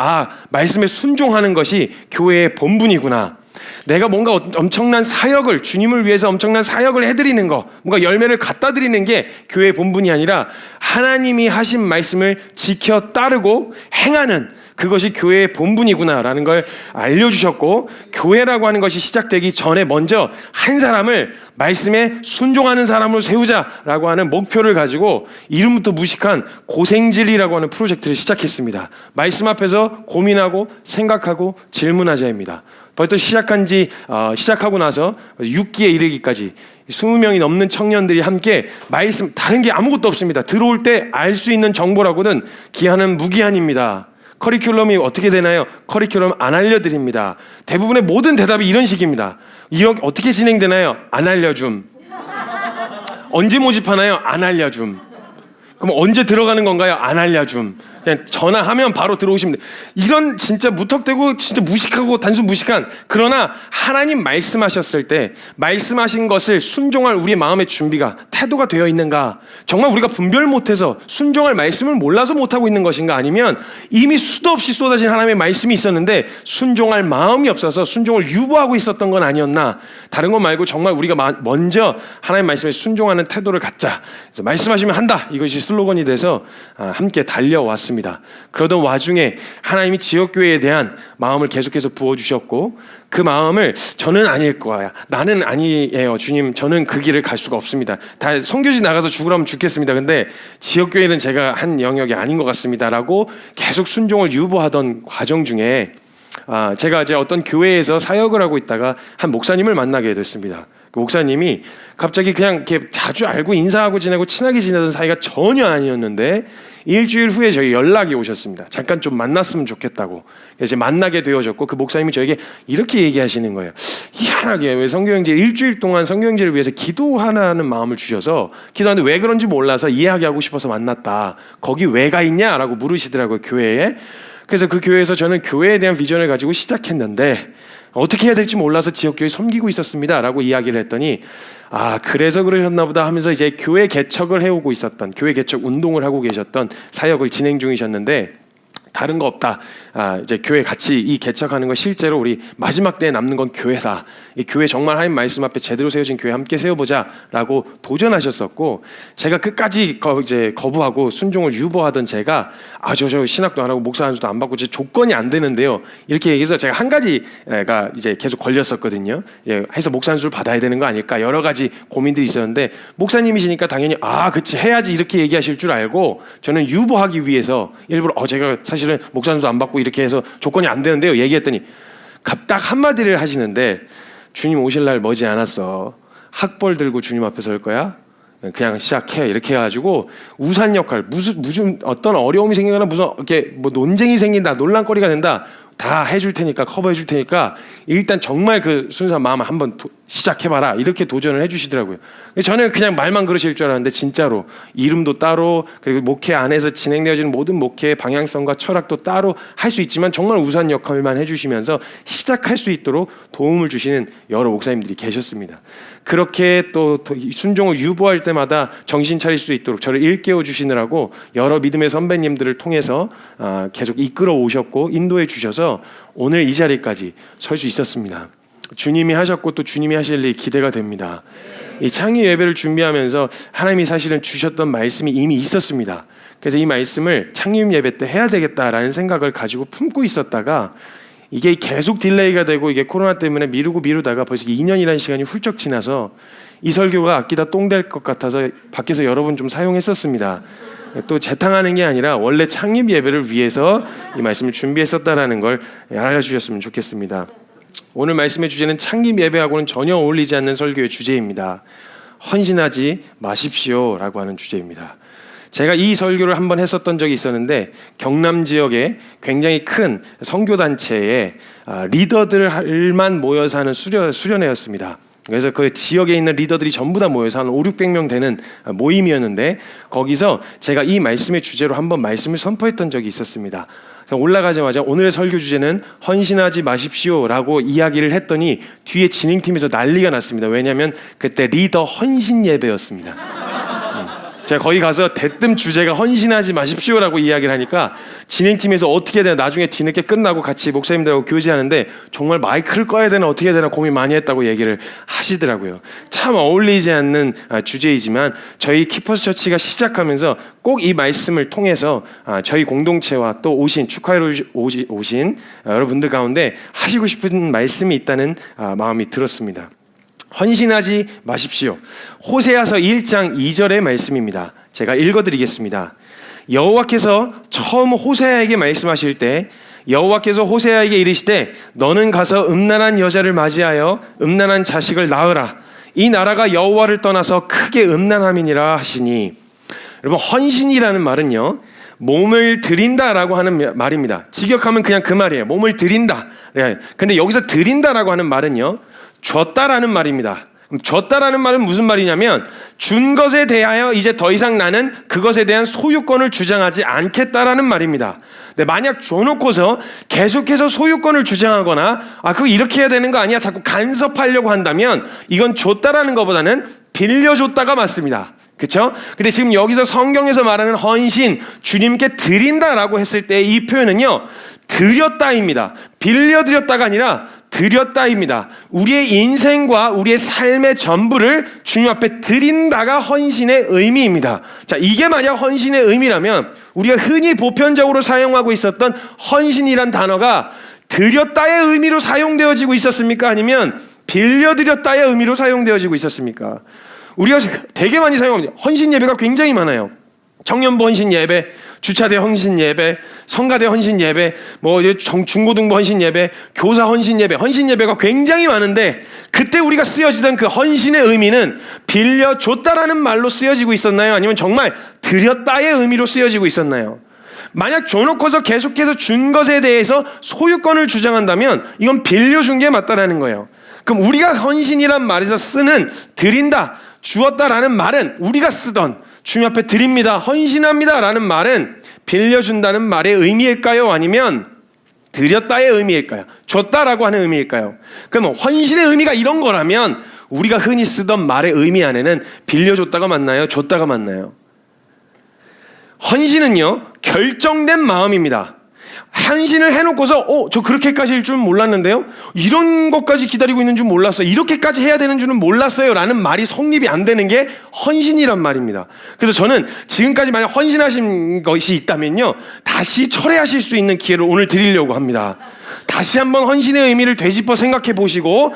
말씀에 순종하는 것이 교회의 본분이구나. 내가 뭔가 엄청난 사역을, 주님을 위해서 엄청난 사역을 해드리는 거, 뭔가 열매를 갖다 드리는 게 교회의 본분이 아니라 하나님이 하신 말씀을 지켜 따르고 행하는, 그것이 교회의 본분이구나라는 걸 알려주셨고, 교회라고 하는 것이 시작되기 전에 먼저 한 사람을 말씀에 순종하는 사람으로 세우자라고 하는 목표를 가지고 이름부터 무식한 고생질이라고 하는 프로젝트를 시작했습니다. 말씀 앞에서 고민하고 생각하고 질문하자입니다. 벌써 시작하고 나서 6기에 이르기까지 20명이 넘는 청년들이 함께 말씀, 다른 게 아무것도 없습니다. 들어올 때 알 수 있는 정보라고는 기한은 무기한입니다. 커리큘럼이 어떻게 되나요? 커리큘럼 안 알려드립니다. 대부분의 모든 대답이 이런 식입니다. 어떻게 진행되나요? 안 알려줌. 언제 모집하나요? 안 알려줌. 그럼 언제 들어가는 건가요? 안 알려줌. 그냥 전화하면 바로 들어오시면 돼요. 이런 진짜 무턱대고 진짜 무식하고 단순 무식한, 그러나 하나님 말씀하셨을 때 말씀하신 것을 순종할 우리의 마음의 준비가, 태도가 되어 있는가? 정말 우리가 분별 못해서 순종할 말씀을 몰라서 못하고 있는 것인가? 아니면 이미 수도 없이 쏟아진 하나님의 말씀이 있었는데 순종할 마음이 없어서 순종을 유보하고 있었던 건 아니었나? 다른 것 말고 정말 우리가 먼저 하나님 말씀에 순종하는 태도를 갖자. 그래서 말씀하시면 한다. 이것이 슬로건이 돼서 함께 달려왔습니다. 그러던 와중에 하나님이 지역교회에 대한 마음을 계속해서 부어주셨고, 그 마음을 저는 아닐 거야, 나는 아니에요 주님, 저는 그 길을 갈 수가 없습니다, 다 선교지 나가서 죽으라면 죽겠습니다, 근데 지역교회는 제가 한 영역이 아닌 것 같습니다 라고 계속 순종을 유보하던 과정 중에 제가 이제 어떤 교회에서 사역을 하고 있다가 한 목사님을 만나게 됐습니다. 그 목사님이 갑자기 그냥 이렇게 자주 알고 인사하고 지내고 친하게 지내던 사이가 전혀 아니었는데 일주일 후에 저희 연락이 오셨습니다. 잠깐 좀 만났으면 좋겠다고. 그래서 만나게 되어졌고, 그 목사님이 저에게 이렇게 얘기하시는 거예요. 희한하게 왜 성교형제 일주일 동안 성교형제를 위해서 기도하라는 마음을 주셔서 기도하는데 왜 그런지 몰라서 이해하게 하고 싶어서 만났다. 거기 왜 가 있냐라고 물으시더라고요, 교회에. 그래서 그 교회에서 저는 교회에 대한 비전을 가지고 시작했는데 어떻게 해야 될지 몰라서 지역교회 섬기고 있었습니다 라고 이야기를 했더니 그래서 그러셨나 보다 하면서 이제 교회 개척을 해오고 있었던, 교회 개척 운동을 하고 계셨던 사역을 진행 중이셨는데, 다른 거 없다. 이제 교회 같이 이 개척하는 거 실제로 우리 마지막 때에 남는 건 교회다. 이 교회 정말 하나님 말씀 앞에 제대로 세워진 교회 함께 세워보자라고 도전하셨었고, 제가 끝까지 이제 거부하고 순종을 유보하던 제가 저 신학도 안 하고 목사 안수도 안 받고 제 조건이 안 되는데요. 이렇게 얘기해서 제가 한 가지가 이제 계속 걸렸었거든요. 해서 목사 안수를 받아야 되는 거 아닐까, 여러 가지 고민들이 있었는데 목사님이시니까 당연히 그치 해야지 이렇게 얘기하실 줄 알고 저는 유보하기 위해서 일부러 제가 사실은 목사 안수도 안 받고 이렇게 해서 조건이 안 되는데요 얘기했더니 딱 한마디를 하시는데, 주님 오실 날 머지 않았어. 학벌 들고 주님 앞에 설 거야? 그냥 시작해. 이렇게 해가지고 우산 역할, 무슨 어떤 어려움이 생기거나 무슨 이렇게 뭐 논쟁이 생긴다, 논란거리가 된다, 다 해줄 테니까, 커버해 줄 테니까 일단 정말 그 순수한 마음을 한번 시작해봐라, 이렇게 도전을 해주시더라고요. 저는 그냥 말만 그러실 줄 알았는데 진짜로 이름도 따로, 그리고 목회 안에서 진행되어지는 모든 목회의 방향성과 철학도 따로 할 수 있지만 정말 우산 역할만 해주시면서 시작할 수 있도록 도움을 주시는 여러 목사님들이 계셨습니다. 그렇게 또 순종을 유보할 때마다 정신 차릴 수 있도록 저를 일깨워 주시느라고 여러 믿음의 선배님들을 통해서 계속 이끌어 오셨고 인도해 주셔서 오늘 이 자리까지 설 수 있었습니다. 주님이 하셨고 또 주님이 하실 일이 기대가 됩니다. 이 창의 예배를 준비하면서 하나님이 사실은 주셨던 말씀이 이미 있었습니다. 그래서 이 말씀을 창립 예배 때 해야 되겠다라는 생각을 가지고 품고 있었다가 이게 계속 딜레이가 되고 이게 코로나 때문에 미루다가 벌써 2년이라는 시간이 훌쩍 지나서 이 설교가 아끼다 똥 될 것 같아서 밖에서 여러 번 좀 사용했었습니다. 또 재탕하는 게 아니라 원래 창립 예배를 위해서 이 말씀을 준비했었다라는 걸 알아주셨으면 좋겠습니다. 오늘 말씀의 주제는 창립 예배하고는 전혀 어울리지 않는 설교의 주제입니다. 헌신하지 마십시오라고 하는 주제입니다. 제가 이 설교를 한번 했었던 적이 있었는데 경남 지역에 굉장히 큰 선교단체에 리더들만 모여서 하는 수련회였습니다. 그래서 그 지역에 있는 리더들이 전부 다 모여서 한 500~600명 되는 모임이었는데 거기서 제가 이 말씀의 주제로 한번 말씀을 선포했던 적이 있었습니다. 올라가자마자 오늘의 설교 주제는 헌신하지 마십시오라고 이야기를 했더니 뒤에 진행팀에서 난리가 났습니다. 왜냐하면 그때 리더 헌신 예배였습니다. 제가 거기 가서 대뜸 주제가 헌신하지 마십시오라고 이야기를 하니까 진행팀에서 어떻게 해야 되나, 나중에 뒤늦게 끝나고 같이 목사님들하고 교제하는데 정말 마이크를 꺼야 되나 어떻게 해야 되나 고민 많이 했다고 얘기를 하시더라고요. 참 어울리지 않는 주제이지만 저희 키퍼스 처치가 시작하면서 꼭 이 말씀을 통해서 저희 공동체와 또 축하하러 오신 여러분들 가운데 하시고 싶은 말씀이 있다는 마음이 들었습니다. 헌신하지 마십시오. 호세아서 1장 2절의 말씀입니다. 제가 읽어드리겠습니다. 여호와께서 처음 호세아에게 말씀하실 때 여호와께서 호세아에게 이르시되 너는 가서 음란한 여자를 맞이하여 음란한 자식을 낳으라. 이 나라가 여호와를 떠나서 크게 음란함이니라 하시니. 여러분, 헌신이라는 말은요, 몸을 드린다라고 하는 말입니다. 직역하면 그냥 그 말이에요. 몸을 드린다. 근데 여기서 드린다라고 하는 말은요, 줬다라는 말입니다. 줬다라는 말은 무슨 말이냐면 준 것에 대하여 이제 더 이상 나는 그것에 대한 소유권을 주장하지 않겠다라는 말입니다. 근데 만약 줘놓고서 계속해서 소유권을 주장하거나 그거 이렇게 해야 되는 거 아니야, 자꾸 간섭하려고 한다면 이건 줬다라는 것보다는 빌려줬다가 맞습니다. 그렇죠? 근데 지금 여기서 성경에서 말하는 헌신, 주님께 드린다라고 했을 때 이 표현은요, 드렸다입니다. 빌려드렸다가 아니라 드렸다입니다. 우리의 인생과 우리의 삶의 전부를 주님 앞에 드린다가 헌신의 의미입니다. 자, 이게 만약 헌신의 의미라면 우리가 흔히 보편적으로 사용하고 있었던 헌신이란 단어가 드렸다의 의미로 사용되어지고 있었습니까? 아니면 빌려드렸다의 의미로 사용되어지고 있었습니까? 우리가 되게 많이 사용합니다. 헌신 예배가 굉장히 많아요. 청년부 헌신 예배, 주차대 헌신 예배, 성가대 헌신 예배, 중고등부 헌신 예배, 교사 헌신 예배, 헌신 예배가 굉장히 많은데 그때 우리가 쓰여지던 그 헌신의 의미는 빌려줬다라는 말로 쓰여지고 있었나요? 아니면 정말 드렸다의 의미로 쓰여지고 있었나요? 만약 줘놓고서 계속해서 준 것에 대해서 소유권을 주장한다면 이건 빌려준 게 맞다라는 거예요. 그럼 우리가 헌신이란 말에서 쓰는 드린다, 주었다라는 말은 우리가 쓰던 주님 앞에 드립니다, 헌신합니다 라는 말은 빌려준다는 말의 의미일까요? 아니면 드렸다의 의미일까요? 줬다라고 하는 의미일까요? 그럼 헌신의 의미가 이런 거라면 우리가 흔히 쓰던 말의 의미 안에는 빌려줬다가 맞나요? 줬다가 맞나요? 헌신은요, 결정된 마음입니다. 헌신을 해놓고서 저 그렇게까지 일 줄은 몰랐는데요, 이런 것까지 기다리고 있는 줄 몰랐어요, 이렇게까지 해야 되는 줄은 몰랐어요 라는 말이 성립이 안 되는 게 헌신이란 말입니다. 그래서 저는 지금까지 만약 헌신하신 것이 있다면요, 다시 철회하실 수 있는 기회를 오늘 드리려고 합니다. 다시 한번 헌신의 의미를 되짚어 생각해 보시고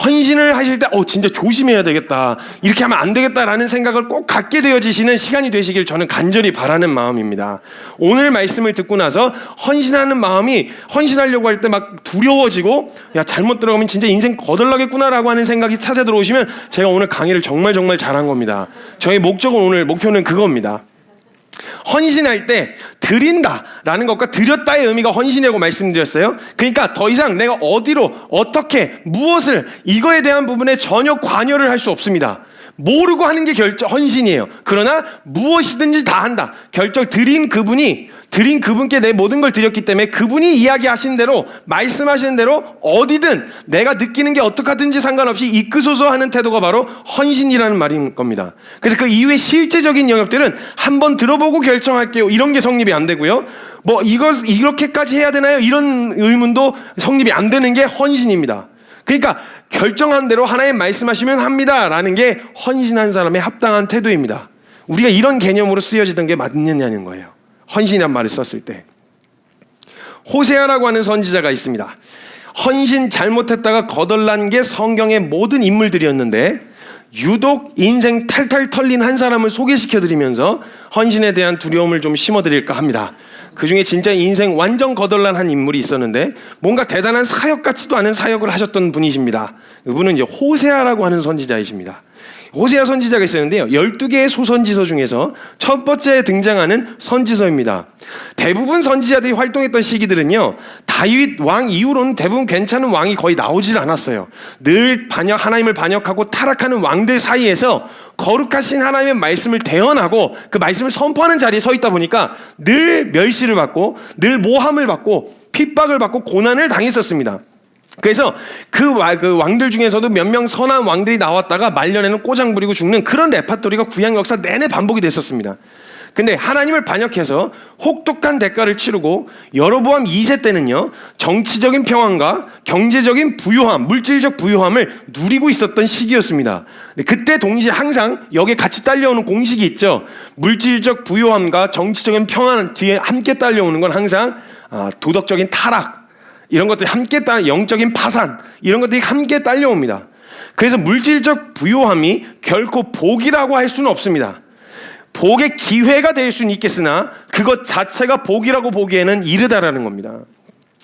헌신을 하실 때 진짜 조심해야 되겠다, 이렇게 하면 안 되겠다라는 생각을 꼭 갖게 되어지시는 시간이 되시길 저는 간절히 바라는 마음입니다. 오늘 말씀을 듣고 나서 헌신하는 마음이 헌신하려고 할 때 막 두려워지고 야 잘못 들어가면 진짜 인생 거덜나겠구나라고 하는 생각이 찾아 들어오시면 제가 오늘 강의를 정말 잘한 겁니다. 저의 목표는 그겁니다. 헌신할 때 드린다라는 것과 드렸다의 의미가 헌신이라고 말씀드렸어요. 그러니까 더 이상 내가 어디로 어떻게 무엇을 이거에 대한 부분에 전혀 관여를 할 수 없습니다. 모르고 하는 게 헌신이에요. 그러나 무엇이든지 다 한다. 드린 그분께 내 모든 걸 드렸기 때문에 그분이 이야기하신 대로, 말씀하시는 대로 어디든 내가 느끼는 게 어떡하든지 상관없이 이끄소서 하는 태도가 바로 헌신이라는 말인 겁니다. 그래서 그 이후에 실제적인 영역들은 한번 들어보고 결정할게요, 이런 게 성립이 안 되고요. 이렇게까지 해야 되나요? 이런 의문도 성립이 안 되는 게 헌신입니다. 그러니까 결정한 대로 하나님 말씀하시면 합니다라는 게 헌신한 사람의 합당한 태도입니다. 우리가 이런 개념으로 쓰여지던 게 맞느냐는 거예요. 헌신이란 말을 썼을 때. 호세아라고 하는 선지자가 있습니다. 헌신 잘못했다가 거덜난 게 성경의 모든 인물들이었는데 유독 인생 탈탈 털린 한 사람을 소개시켜드리면서 헌신에 대한 두려움을 좀 심어드릴까 합니다. 그 중에 진짜 인생 완전 거덜난 한 인물이 있었는데 뭔가 대단한 사역 같지도 않은 사역을 하셨던 분이십니다. 그분은 이제 호세아라고 하는 선지자이십니다. 호세아 선지자가 있었는데요, 12개의 소선지서 중에서 첫 번째 등장하는 선지서입니다. 대부분 선지자들이 활동했던 시기들은요, 다윗 왕 이후로는 대부분 괜찮은 왕이 거의 나오질 않았어요. 늘 하나님을 반역하고 타락하는 왕들 사이에서 거룩하신 하나님의 말씀을 대언하고 그 말씀을 선포하는 자리에 서 있다 보니까 늘 멸시를 받고 늘 모함을 받고 핍박을 받고 고난을 당했었습니다. 그래서 그 왕들 중에서도 몇 명 선한 왕들이 나왔다가 말년에는 꼬장 부리고 죽는 그런 레파토리가 구약 역사 내내 반복이 됐었습니다. 근데 하나님을 반역해서 혹독한 대가를 치르고 여로보암 2세 때는요, 정치적인 평안과 경제적인 부유함, 물질적 부유함을 누리고 있었던 시기였습니다. 그때 동시에 항상 여기에 같이 딸려오는 공식이 있죠. 물질적 부유함과 정치적인 평안 뒤에 함께 딸려오는 건 항상 도덕적인 타락, 이런 것들이 함께 영적인 파산, 이런 것들이 함께 딸려옵니다. 그래서 물질적 부요함이 결코 복이라고 할 수는 없습니다. 복의 기회가 될 수는 있겠으나 그것 자체가 복이라고 보기에는 이르다라는 겁니다.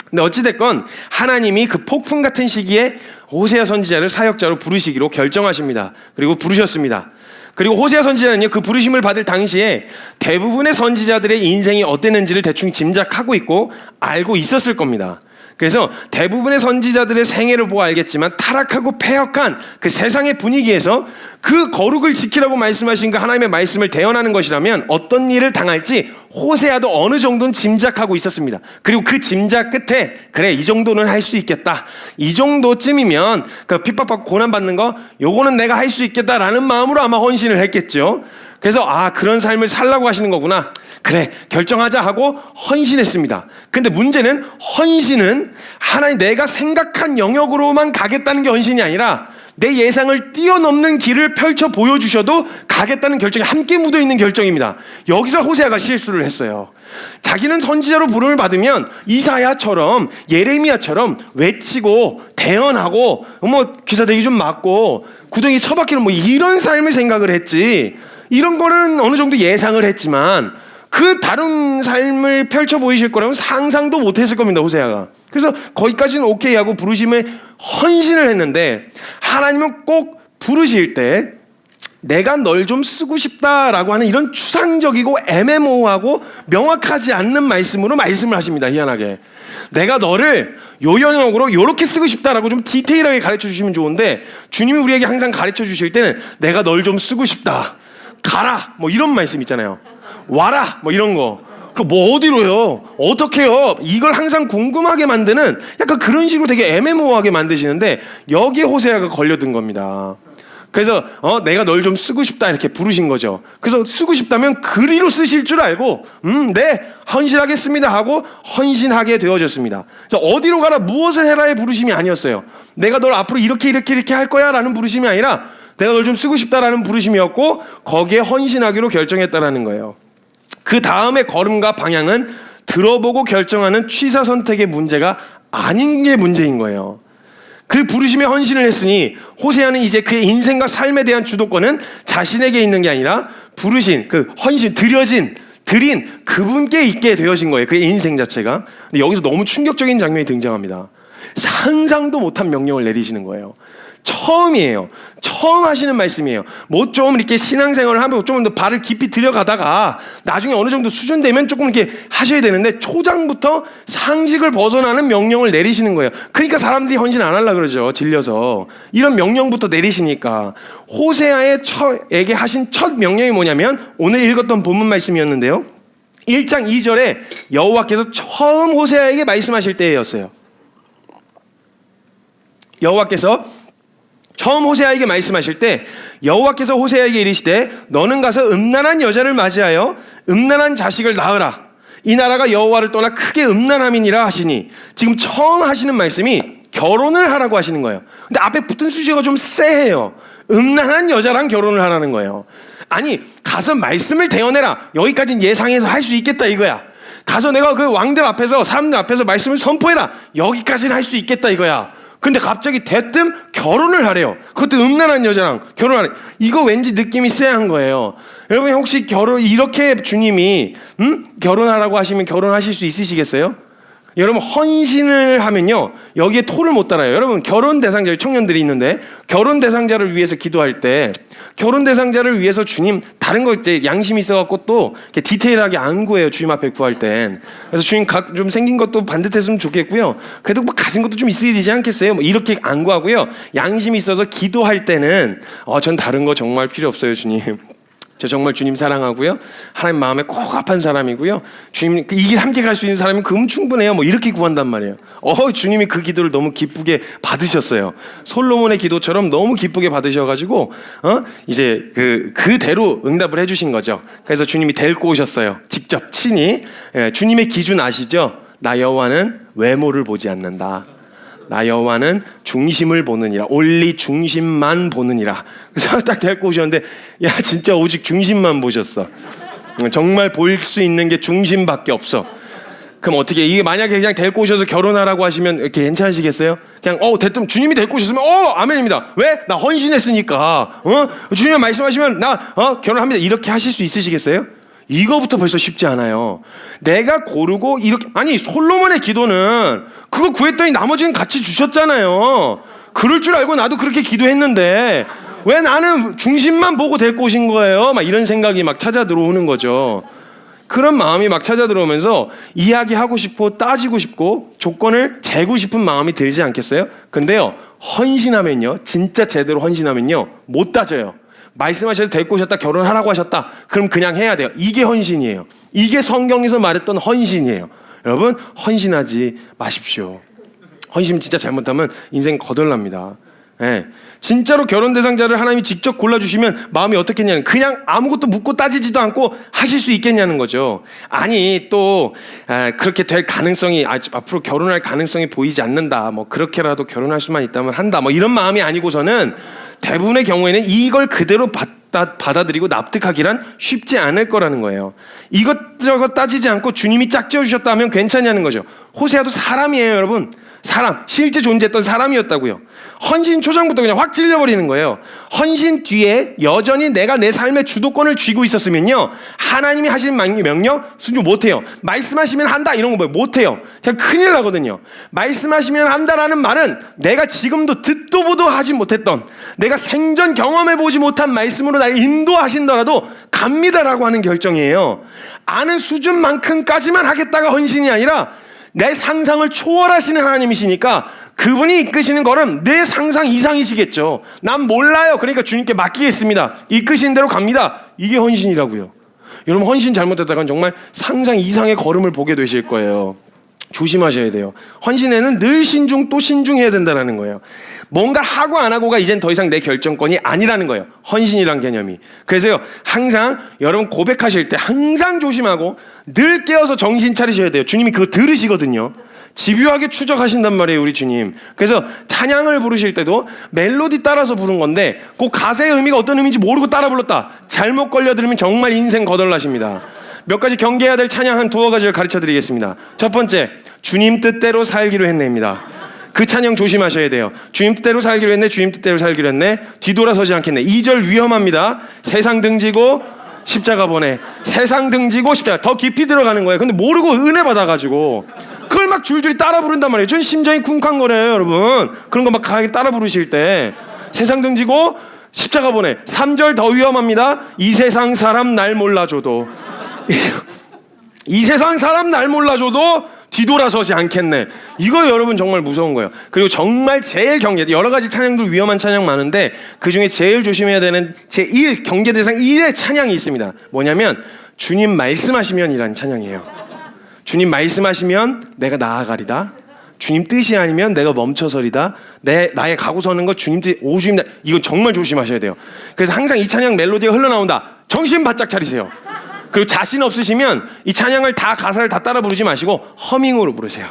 근데 어찌됐건 하나님이 그 폭풍 같은 시기에 호세아 선지자를 사역자로 부르시기로 결정하십니다. 그리고 부르셨습니다. 그리고 호세아 선지자는요, 그 부르심을 받을 당시에 대부분의 선지자들의 인생이 어땠는지를 대충 짐작하고 있고 알고 있었을 겁니다. 그래서 대부분의 선지자들의 생애를 보고 알겠지만 타락하고 패역한 그 세상의 분위기에서 그 거룩을 지키라고 말씀하신 그 하나님의 말씀을 대언하는 것이라면 어떤 일을 당할지 호세아도 어느 정도는 짐작하고 있었습니다. 그리고 그 짐작 끝에 그래, 이 정도는 할 수 있겠다, 이 정도쯤이면 그 핍박받고 고난받는 거 요거는 내가 할 수 있겠다라는 마음으로 아마 헌신을 했겠죠. 그래서 그런 삶을 살라고 하시는 거구나, 그래 결정하자 하고 헌신했습니다. 근데 문제는 헌신은 하나님 내가 생각한 영역으로만 가겠다는 게 헌신이 아니라 내 예상을 뛰어넘는 길을 펼쳐 보여주셔도 가겠다는 결정이 함께 묻어있는 결정입니다. 여기서 호세아가 실수를 했어요. 자기는 선지자로 부름을 받으면 이사야처럼 예레미야처럼 외치고 대언하고 기사대기 좀 맞고 구덩이 처박히는 이런 삶을 생각을 했지, 이런 거는 어느 정도 예상을 했지만 그 다른 삶을 펼쳐 보이실 거라면 상상도 못했을 겁니다, 호세아가. 그래서 거기까지는 오케이 하고 부르심에 헌신을 했는데 하나님은 꼭 부르실 때 내가 널 좀 쓰고 싶다라고 하는 이런 추상적이고 애매모호하고 명확하지 않는 말씀으로 말씀을 하십니다. 희한하게 내가 너를 요 영역으로 요렇게 쓰고 싶다라고 좀 디테일하게 가르쳐 주시면 좋은데, 주님이 우리에게 항상 가르쳐 주실 때는 내가 널 좀 쓰고 싶다, 가라 이런 말씀 있잖아요. 와라 이런 거. 어디로요? 어떻게요? 이걸 항상 궁금하게 만드는 약간 그런 식으로 되게 애매모호하게 만드시는데 여기에 호세아가 걸려든 겁니다. 그래서 내가 널 좀 쓰고 싶다 이렇게 부르신 거죠. 그래서 쓰고 싶다면 그리로 쓰실 줄 알고 네 헌신하겠습니다 하고 헌신하게 되어졌습니다. 어디로 가라, 무엇을 해라의 부르심이 아니었어요. 내가 널 앞으로 이렇게 할 거야 라는 부르심이 아니라 내가 널 좀 쓰고 싶다라는 부르심이었고 거기에 헌신하기로 결정했다라는 거예요. 그 다음의 걸음과 방향은 들어보고 결정하는 취사 선택의 문제가 아닌 게 문제인 거예요. 그 부르심에 헌신을 했으니 호세아는 이제 그의 인생과 삶에 대한 주도권은 자신에게 있는 게 아니라 부르신 그 헌신 드린 그분께 있게 되어진 거예요. 그의 인생 자체가. 근데 여기서 너무 충격적인 장면이 등장합니다. 상상도 못한 명령을 내리시는 거예요. 처음이에요. 처음 하시는 말씀이에요. 뭐 좀 이렇게 신앙생활을 하면 좀 더 발을 깊이 들여가다가 나중에 어느 정도 수준 되면 조금 이렇게 하셔야 되는데 초장부터 상식을 벗어나는 명령을 내리시는 거예요. 그러니까 사람들이 헌신 안 하려고 그러죠. 질려서. 이런 명령부터 내리시니까 호세아에게 하신 첫 명령이 뭐냐면 오늘 읽었던 본문 말씀이었는데요. 1장 2절에 여호와께서 처음 호세아에게 말씀하실 때였어요. 여호와께서 처음 호세아에게 말씀하실 때 여호와께서 호세아에게 이르시되 너는 가서 음란한 여자를 맞이하여 음란한 자식을 낳으라. 이 나라가 여호와를 떠나 크게 음란함이니라 하시니 지금 처음 하시는 말씀이 결혼을 하라고 하시는 거예요. 근데 앞에 붙은 수식어가 좀 쎄해요. 음란한 여자랑 결혼을 하라는 거예요. 아니 가서 말씀을 대언해라. 여기까지는 예상해서 할 수 있겠다 이거야. 가서 내가 그 왕들 앞에서 사람들 앞에서 말씀을 선포해라. 여기까지는 할 수 있겠다 이거야. 근데 갑자기 대뜸 결혼을 하래요. 그것도 음란한 여자랑 결혼하래. 이거 왠지 느낌이 쎄한 거예요. 여러분 혹시 이렇게 주님이 결혼하라고 하시면 결혼하실 수 있으시겠어요? 여러분 헌신을 하면요 여기에 토를 못 달아요. 여러분 결혼 대상자 청년들이 있는데 결혼 대상자를 위해서 기도할 때 결혼 대상자를 위해서 주님 다른 거 이제 양심이 있어갖고 또 이렇게 디테일하게 안 구해요. 주님 앞에 구할 땐. 그래서 주님 좀 생긴 것도 반듯했으면 좋겠고요. 그래도 뭐 가진 것도 좀 있어야 되지 않겠어요? 뭐 이렇게 안 구하고요. 양심이 있어서 기도할 때는 전 다른 거 정말 필요 없어요 주님. 저 정말 주님 사랑하고요. 하나님 마음에 꼭 합한 사람이고요. 주님 이 길 함께 갈 수 있는 사람이면 그럼 충분해요. 뭐 이렇게 구한단 말이에요. 주님이 그 기도를 너무 기쁘게 받으셨어요. 솔로몬의 기도처럼 너무 기쁘게 받으셔가지고 이제 그대로 응답을 해주신 거죠. 그래서 주님이 데리고 오셨어요. 직접 친히. 주님의 기준 아시죠? 나 여호와는 외모를 보지 않는다. 나 여호와는 중심을 보느니라. 올리 중심만 보느니라. 그래서 딱 데리고 오셨는데 야 진짜 오직 중심만 보셨어. 정말 볼 수 있는 게 중심밖에 없어. 그럼 어떻게 이게 만약에 그냥 데리고 오셔서 결혼하라고 하시면 이렇게 괜찮으시겠어요? 그냥 대뜸 주님이 데리고 오셨으면 아멘입니다. 왜? 나 헌신했으니까. 주님이 말씀하시면 나 결혼합니다. 이렇게 하실 수 있으시겠어요? 이거부터 벌써 쉽지 않아요. 내가 고르고 이렇게 아니 솔로몬의 기도는 그거 구했더니 나머지는 같이 주셨잖아요. 그럴 줄 알고 나도 그렇게 기도했는데 왜 나는 중심만 보고 데리고 오신 거예요? 막 이런 생각이 막 찾아 들어오는 거죠. 그런 마음이 막 찾아 들어오면서 이야기하고 싶고 따지고 싶고 조건을 재고 싶은 마음이 들지 않겠어요? 근데요 헌신하면요 진짜 제대로 헌신하면요 못 따져요. 말씀하셔서 데리고 오셨다 결혼하라고 하셨다 그럼 그냥 해야 돼요. 이게 헌신이에요. 이게 성경에서 말했던 헌신이에요. 여러분 헌신하지 마십시오. 헌신 진짜 잘못하면 인생 거덜납니다. 진짜로 결혼 대상자를 하나님이 직접 골라주시면 마음이 어떻겠냐는 그냥 아무것도 묻고 따지지도 않고 하실 수 있겠냐는 거죠. 아니 또 그렇게 될 가능성이 앞으로 결혼할 가능성이 보이지 않는다. 뭐 그렇게라도 결혼할 수만 있다면 한다. 뭐 이런 마음이 아니고서는 대부분의 경우에는 이걸 그대로 받아들이고 납득하기란 쉽지 않을 거라는 거예요. 이것저것 따지지 않고 주님이 짝지어 주셨다 하면 괜찮냐는 거죠. 호세아도 사람이에요 여러분. 사람, 실제 존재했던 사람이었다고요. 헌신 초장부터 그냥 확 찔려버리는 거예요. 헌신 뒤에 여전히 내가 내 삶의 주도권을 쥐고 있었으면요 하나님이 하시는 명령 순종 못해요. 말씀하시면 한다 이런 거 못해요. 그냥 큰일 나거든요. 말씀하시면 한다라는 말은 내가 지금도 듣도 보도 하지 못했던 내가 생전 경험해보지 못한 말씀으로 나를 인도하신더라도 갑니다라고 하는 결정이에요. 아는 수준만큼까지만 하겠다가 헌신이 아니라 내 상상을 초월하시는 하나님이시니까 그분이 이끄시는 걸음 내 상상 이상이시겠죠. 난 몰라요. 그러니까 주님께 맡기겠습니다. 이끄신 대로 갑니다. 이게 헌신이라고요. 여러분 헌신 잘못했다간 정말 상상 이상의 걸음을 보게 되실 거예요. 조심하셔야 돼요. 헌신에는 늘 신중 또 신중해야 된다는 거예요. 뭔가 하고 안 하고가 이젠 더 이상 내 결정권이 아니라는 거예요. 헌신이란 개념이. 그래서요 항상 여러분 고백하실 때 항상 조심하고 늘 깨어서 정신 차리셔야 돼요. 주님이 그거 들으시거든요. 집요하게 추적하신단 말이에요 우리 주님. 그래서 찬양을 부르실 때도 멜로디 따라서 부른 건데 그 가사의 의미가 어떤 의미인지 모르고 따라 불렀다. 잘못 걸려 들으면 정말 인생 거덜나십니다. 몇 가지 경계해야 될 찬양 한 두어 가지를 가르쳐 드리겠습니다. 첫 번째, 주님 뜻대로 살기로 했네입니다. 그 찬양 조심하셔야 돼요. 주님 뜻대로 살기로 했네, 주님 뜻대로 살기로 했네, 뒤돌아서지 않겠네. 2절 위험합니다. 세상 등지고 십자가 보내. 세상 등지고 십자가, 더 깊이 들어가는 거예요. 근데 모르고 은혜 받아가지고 그걸 막 줄줄이 따라 부른단 말이에요. 전 심장이 쿵쾅거려요, 여러분. 그런 거 막 강하게 따라 부르실 때. 세상 등지고 십자가 보내. 3절 더 위험합니다. 이 세상 사람 날 몰라줘도 이 세상 사람 날 몰라줘도 뒤돌아서지 않겠네. 이거 여러분 정말 무서운 거예요. 그리고 정말 제일 여러 가지 찬양들 위험한 찬양 많은데 그 중에 제일 조심해야 되는 제1 경계 대상 1의 찬양이 있습니다. 뭐냐면 주님 말씀하시면이라는 찬양이에요. 주님 말씀하시면 내가 나아가리다. 주님 뜻이 아니면 내가 멈춰서리다. 나의 가고 서는 것 주님 뜻, 오 주님, 이거 정말 조심하셔야 돼요. 그래서 항상 이 찬양 멜로디가 흘러나온다. 정신 바짝 차리세요. 그리고 자신 없으시면 이 찬양을 다 가사를 다 따라 부르지 마시고 허밍으로 부르세요.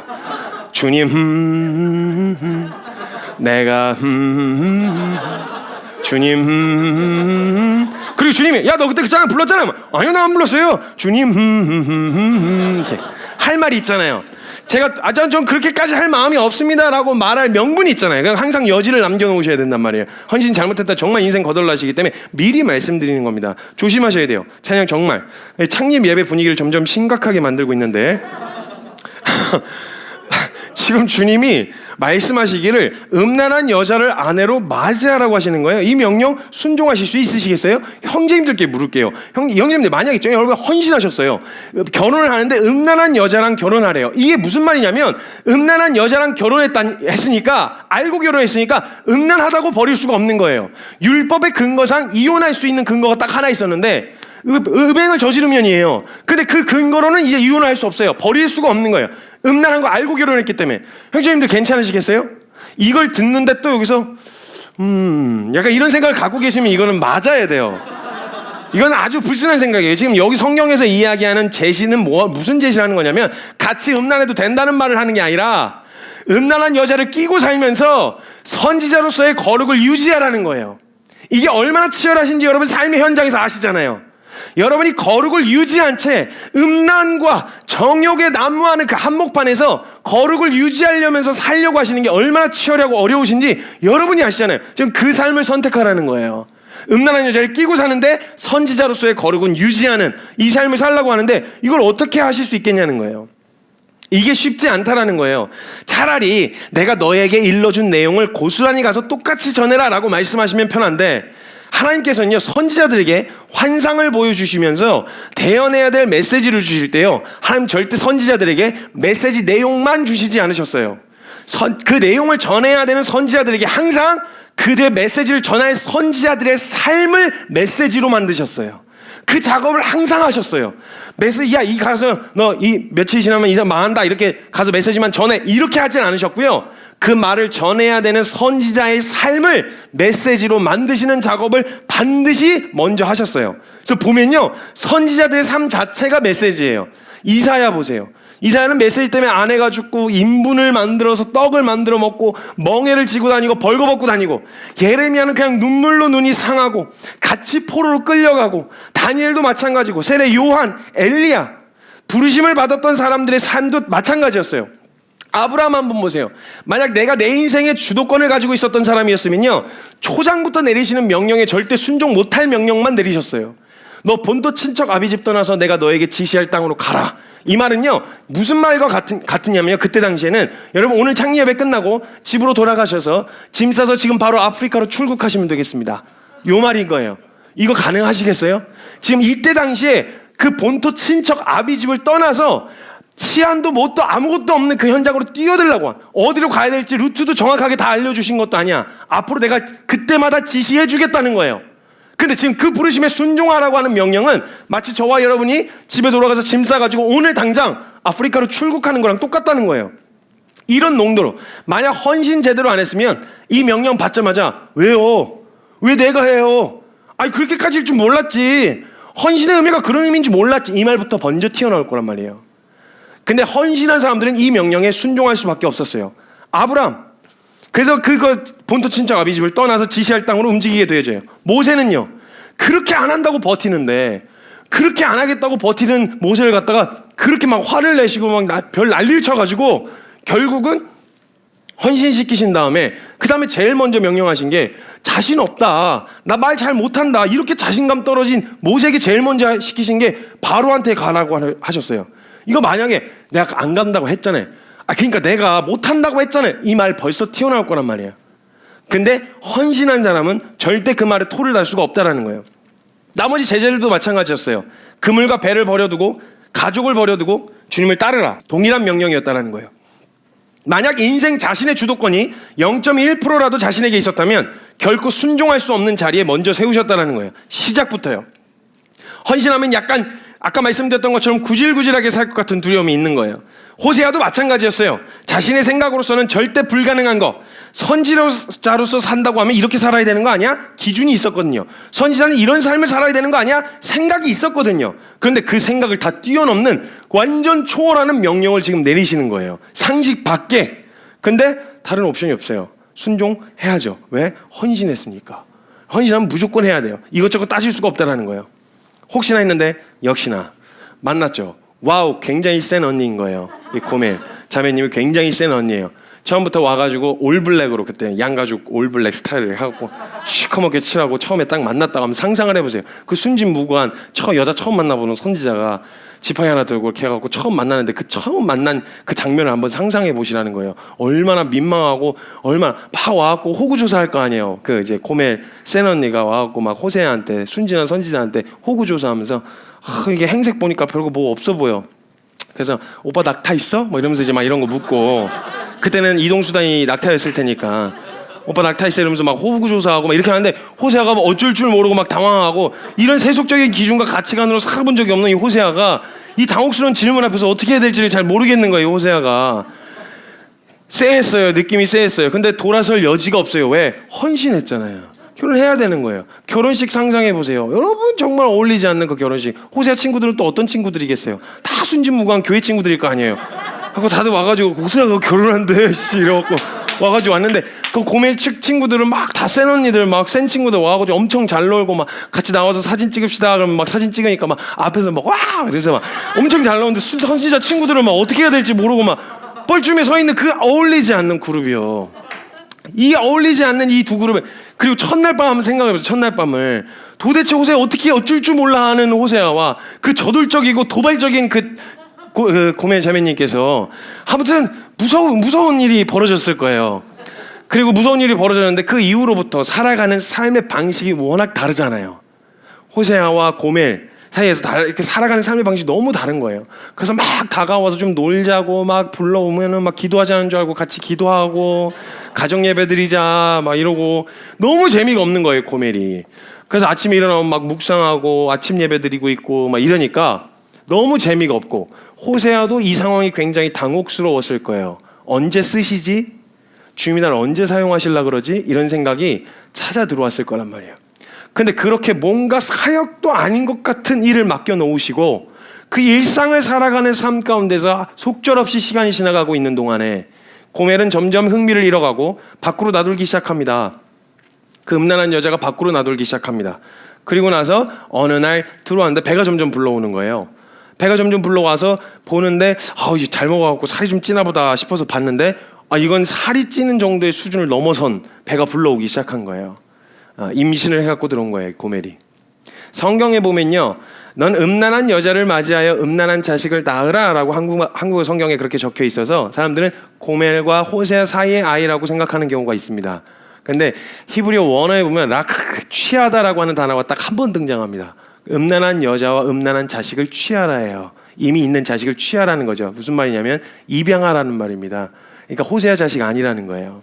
주님 내가 주님 그리고 주님이 야 너 그때 그 찬양 불렀잖아. 아니요 나 안 불렀어요. 주님 이렇게 할 말이 있잖아요. 제가 전 그렇게까지 할 마음이 없습니다라고 말할 명분이 있잖아요. 그냥 항상 여지를 남겨놓으셔야 된단 말이에요. 헌신 잘못했다 정말 인생 거덜나시기 때문에 미리 말씀드리는 겁니다. 조심하셔야 돼요. 찬양 정말 창립 예배 분위기를 점점 심각하게 만들고 있는데 지금 주님이 말씀하시기를 음란한 여자를 아내로 맞이하라고 하시는 거예요. 이 명령 순종하실 수 있으시겠어요? 형제님들께 물을게요. 형제님들 만약에 여러분 헌신하셨어요. 결혼을 하는데 음란한 여자랑 결혼하래요. 이게 무슨 말이냐면 음란한 여자랑 결혼했으니까 알고 결혼했으니까 음란하다고 버릴 수가 없는 거예요. 율법의 근거상 이혼할 수 있는 근거가 딱 하나 있었는데 음행을 저지르면이에요. 근데 그 근거로는 이제 이혼을 할 수 없어요. 버릴 수가 없는 거예요. 음란한 거 알고 결혼했기 때문에. 형제님들 괜찮으시겠어요? 이걸 듣는데 또 여기서 약간 이런 생각을 갖고 계시면 이거는 맞아야 돼요. 이건 아주 불순한 생각이에요. 지금 여기 성경에서 이야기하는 제시는 무슨 제시를 하는 거냐면 같이 음란해도 된다는 말을 하는 게 아니라 음란한 여자를 끼고 살면서 선지자로서의 거룩을 유지하라는 거예요. 이게 얼마나 치열하신지 여러분 삶의 현장에서 아시잖아요. 여러분이 거룩을 유지한 채 음란과 정욕에 난무하는 그 한복판에서 거룩을 유지하려면서 살려고 하시는 게 얼마나 치열하고 어려우신지 여러분이 아시잖아요. 지금 그 삶을 선택하라는 거예요. 음란한 여자를 끼고 사는데 선지자로서의 거룩은 유지하는 이 삶을 살라고 하는데 이걸 어떻게 하실 수 있겠냐는 거예요. 이게 쉽지 않다라는 거예요. 차라리 내가 너에게 일러준 내용을 고스란히 가서 똑같이 전해라 라고 말씀하시면 편한데 하나님께서는요 선지자들에게 환상을 보여주시면서 대언해야 될 메시지를 주실 때요 하나님 절대 선지자들에게 메시지 내용만 주시지 않으셨어요. 그 내용을 전해야 되는 선지자들에게 항상 그들의 메시지를 전할 선지자들의 삶을 메시지로 만드셨어요. 그 작업을 항상 하셨어요. 야, 이 가서 너 이 며칠 지나면 이제 망한다 이렇게 가서 메시지만 전해 이렇게 하진 않으셨고요. 그 말을 전해야 되는 선지자의 삶을 메시지로 만드시는 작업을 반드시 먼저 하셨어요. 그래서 보면요 선지자들의 삶 자체가 메시지예요. 이사야 보세요. 이사야는 메시지 때문에 아내가 죽고 인분을 만들어서 떡을 만들어 먹고 멍에를 지고 다니고 벌거벗고 다니고, 예레미야는 그냥 눈물로 눈이 상하고 같이 포로로 끌려가고, 다니엘도 마찬가지고, 세례 요한, 엘리야, 부르심을 받았던 사람들의 삶도 마찬가지였어요. 아브라함 한번 보세요. 만약 내가 내 인생의 주도권을 가지고 있었던 사람이었으면요 초장부터 내리시는 명령에 절대 순종 못할 명령만 내리셨어요. 너 본토 친척 아비집 떠나서 내가 너에게 지시할 땅으로 가라. 이 말은요 무슨 말과 같으냐면요, 그때 당시에는 여러분 오늘 창립예배 끝나고 집으로 돌아가셔서 짐 싸서 지금 바로 아프리카로 출국하시면 되겠습니다. 요 말인 거예요. 이거 가능하시겠어요? 지금 이때 당시에 그 본토 친척 아비집을 떠나서 치안도 뭣도 아무것도 없는 그 현장으로 뛰어들라고, 어디로 가야 될지 루트도 정확하게 다 알려주신 것도 아니야. 앞으로 내가 그때마다 지시해 주겠다는 거예요. 근데 지금 그 부르심에 순종하라고 하는 명령은 마치 저와 여러분이 집에 돌아가서 짐 싸가지고 오늘 당장 아프리카로 출국하는 거랑 똑같다는 거예요. 이런 농도로 만약 헌신 제대로 안 했으면 이 명령 받자마자 왜요? 왜 내가 해요? 아니 그렇게까지 할 줄 몰랐지. 헌신의 의미가 그런 의미인지 몰랐지. 이 말부터 번져 튀어나올 거란 말이에요. 근데 헌신한 사람들은 이 명령에 순종할 수밖에 없었어요. 아브람, 그래서 그거 본토 친척 아비집을 떠나서 지시할 땅으로 움직이게 되어져요. 모세는요 그렇게 안 한다고 버티는데 그렇게 안 하겠다고 버티는 모세를 갖다가 그렇게 막 화를 내시고 막 별 난리를 쳐가지고 결국은 헌신시키신 다음에 그 다음에 제일 먼저 명령하신 게 자신 없다, 나 말 잘 못한다, 이렇게 자신감 떨어진 모세에게 제일 먼저 시키신 게 바로한테 가라고 하셨어요. 이거 만약에 내가 안 간다고 했잖아요. 그러니까 내가 못한다고 했잖아요. 이 말 벌써 튀어나올 거란 말이에요. 근데 헌신한 사람은 절대 그 말에 토를 달 수가 없다라는 거예요. 나머지 제자들도 마찬가지였어요. 그물과 배를 버려두고 가족을 버려두고 주님을 따르라, 동일한 명령이었다라는 거예요. 만약 인생 자신의 주도권이 0.1%라도 자신에게 있었다면 결코 순종할 수 없는 자리에 먼저 세우셨다는 거예요. 시작부터요. 헌신하면 약간 아까 말씀드렸던 것처럼 구질구질하게 살 것 같은 두려움이 있는 거예요. 호세아도 마찬가지였어요. 자신의 생각으로서는 절대 불가능한 거, 선지자로서 산다고 하면 이렇게 살아야 되는 거 아니야? 기준이 있었거든요. 선지자는 이런 삶을 살아야 되는 거 아니야? 생각이 있었거든요. 그런데 그 생각을 다 뛰어넘는 완전 초월하는 명령을 지금 내리시는 거예요. 상식 밖에. 근데 다른 옵션이 없어요. 순종해야죠. 왜? 헌신했으니까. 헌신하면 무조건 해야 돼요. 이것저것 따질 수가 없다라는 거예요. 혹시나 했는데 역시나 만났죠. 와우, 굉장히 센 언니인 거예요. 이 고멜 자매님이 굉장히 센 언니예요. 처음부터 와가지고 올블랙으로, 그때 양가죽 올블랙 스타일을 하고 시커멓게 칠하고 처음에 딱 만났다고 하면 상상을 해보세요. 그 순진무구한 여자 처음 만나보는 선지자가 지팡이 하나 들고 이렇게 해갖고 처음 만나는데 그 처음 만난 그 장면을 한번 상상해 보시라는 거예요. 얼마나 민망하고 얼마나 막 와갖고 호구조사할 거 아니에요. 그 이제 고멜 센 언니가 와갖고 막 호세아한테, 순진한 선지자한테 호구조사하면서 이게 행색 보니까 별거 뭐 없어 보여. 그래서 오빠 낙타 있어? 뭐 이러면서 이제 막 이런 거 묻고, 그때는 이동수단이 낙타였을 테니까 오빠 낙타 있어 이러면서 막 호구조사하고 막 이렇게 하는데 호세아가 뭐 어쩔 줄 모르고 막 당황하고, 이런 세속적인 기준과 가치관으로 살아본 적이 없는 이 호세아가 이 당혹스러운 질문 앞에서 어떻게 해야 될지를 잘 모르겠는 거예요. 호세아가 쎄했어요. 느낌이 쎄했어요. 근데 돌아설 여지가 없어요. 왜? 헌신했잖아요. 결혼해야 되는 거예요. 결혼식 상상해 보세요. 여러분 정말 어울리지 않는 그 결혼식. 호세아 친구들은 또 어떤 친구들이겠어요? 다 순진무구한 교회 친구들일 거 아니에요. 하고 다들 와가지고 호세아가 결혼한대 이러고 와가지고 왔는데, 그 고멜 측 친구들은 막 다 센 언니들, 막 센 친구들 와가지고 엄청 잘 놀고 막 같이 나와서 사진 찍읍시다 그러면 막 사진 찍으니까 막 앞에서 막 와 이래서 막 엄청 잘 나오는데 헌신자 친구들은 막 어떻게 해야 될지 모르고 막 뻘쭘해 서 있는 그 어울리지 않는 그룹이요. 이 어울리지 않는 이 두 그룹에, 그리고 첫날 밤 한번 생각해보세요. 첫날 밤을 도대체 호세아 어떻게 어쩔 줄 몰라 하는 호세아와 그 저돌적이고 도발적인 고멜 자매님께서 아무튼 무서운 일이 벌어졌을 거예요. 그리고 무서운 일이 벌어졌는데 그 이후로부터 살아가는 삶의 방식이 워낙 다르잖아요. 호세아와 고멜 사이에서 이렇게 살아가는 삶의 방식이 너무 다른 거예요. 그래서 막 다가와서 좀 놀자고 막 불러오면은 막 기도하자는 줄 알고 같이 기도하고 가정 예배 드리자 막 이러고 너무 재미가 없는 거예요, 고멜이. 그래서 아침에 일어나면 막 묵상하고 아침 예배 드리고 있고 막 이러니까 너무 재미가 없고, 호세아도 이 상황이 굉장히 당혹스러웠을 거예요. 언제 쓰시지? 주님이 날 언제 사용하실라 그러지? 이런 생각이 찾아 들어왔을 거란 말이에요. 근데 그렇게 뭔가 사역도 아닌 것 같은 일을 맡겨놓으시고 그 일상을 살아가는 삶 가운데서 속절없이 시간이 지나가고 있는 동안에 고멜은 점점 흥미를 잃어가고 밖으로 나돌기 시작합니다. 그 음란한 여자가 밖으로 나돌기 시작합니다. 그리고 나서 어느 날 들어왔는데 배가 점점 불러오는 거예요. 배가 점점 불러와서 보는데 이제 잘 먹어갖고 살이 좀 찌나 보다 싶어서 봤는데 이건 살이 찌는 정도의 수준을 넘어선 배가 불러오기 시작한 거예요. 임신을 해갖고 들어온 거예요, 고멜이. 성경에 보면요, 넌 음란한 여자를 맞이하여 음란한 자식을 낳으라 라고 한국어 성경에 그렇게 적혀 있어서 사람들은 고멜과 호세아 사이의 아이라고 생각하는 경우가 있습니다. 근데 히브리어 원어에 보면 취하다라고 하는 단어가 딱 한 번 등장합니다. 음란한 여자와 음란한 자식을 취하라예요. 이미 있는 자식을 취하라는 거죠. 무슨 말이냐면 입양하라는 말입니다. 그러니까 호세아 자식 아니라는 거예요.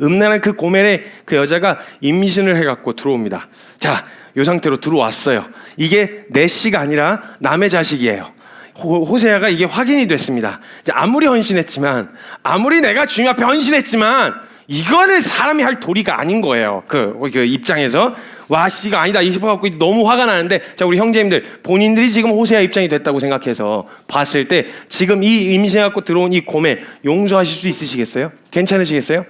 음란한 그 고멜의 그 여자가 임신을 해갖고 들어옵니다. 자, 이 상태로 들어왔어요. 이게 내 씨가 아니라 남의 자식이에요. 호세아가 이게 확인이 됐습니다. 아무리 헌신했지만, 아무리 내가 주님 앞에 헌신했지만 이거는 사람이 할 도리가 아닌 거예요. 그 입장에서 와 씨가 아니다 싶어갖고 너무 화가 나는데, 자 우리 형제님들 본인들이 지금 호세아 입장이 됐다고 생각해서 봤을 때 지금 이 임신해갖고 들어온 이 고멜 용서하실 수 있으시겠어요? 괜찮으시겠어요?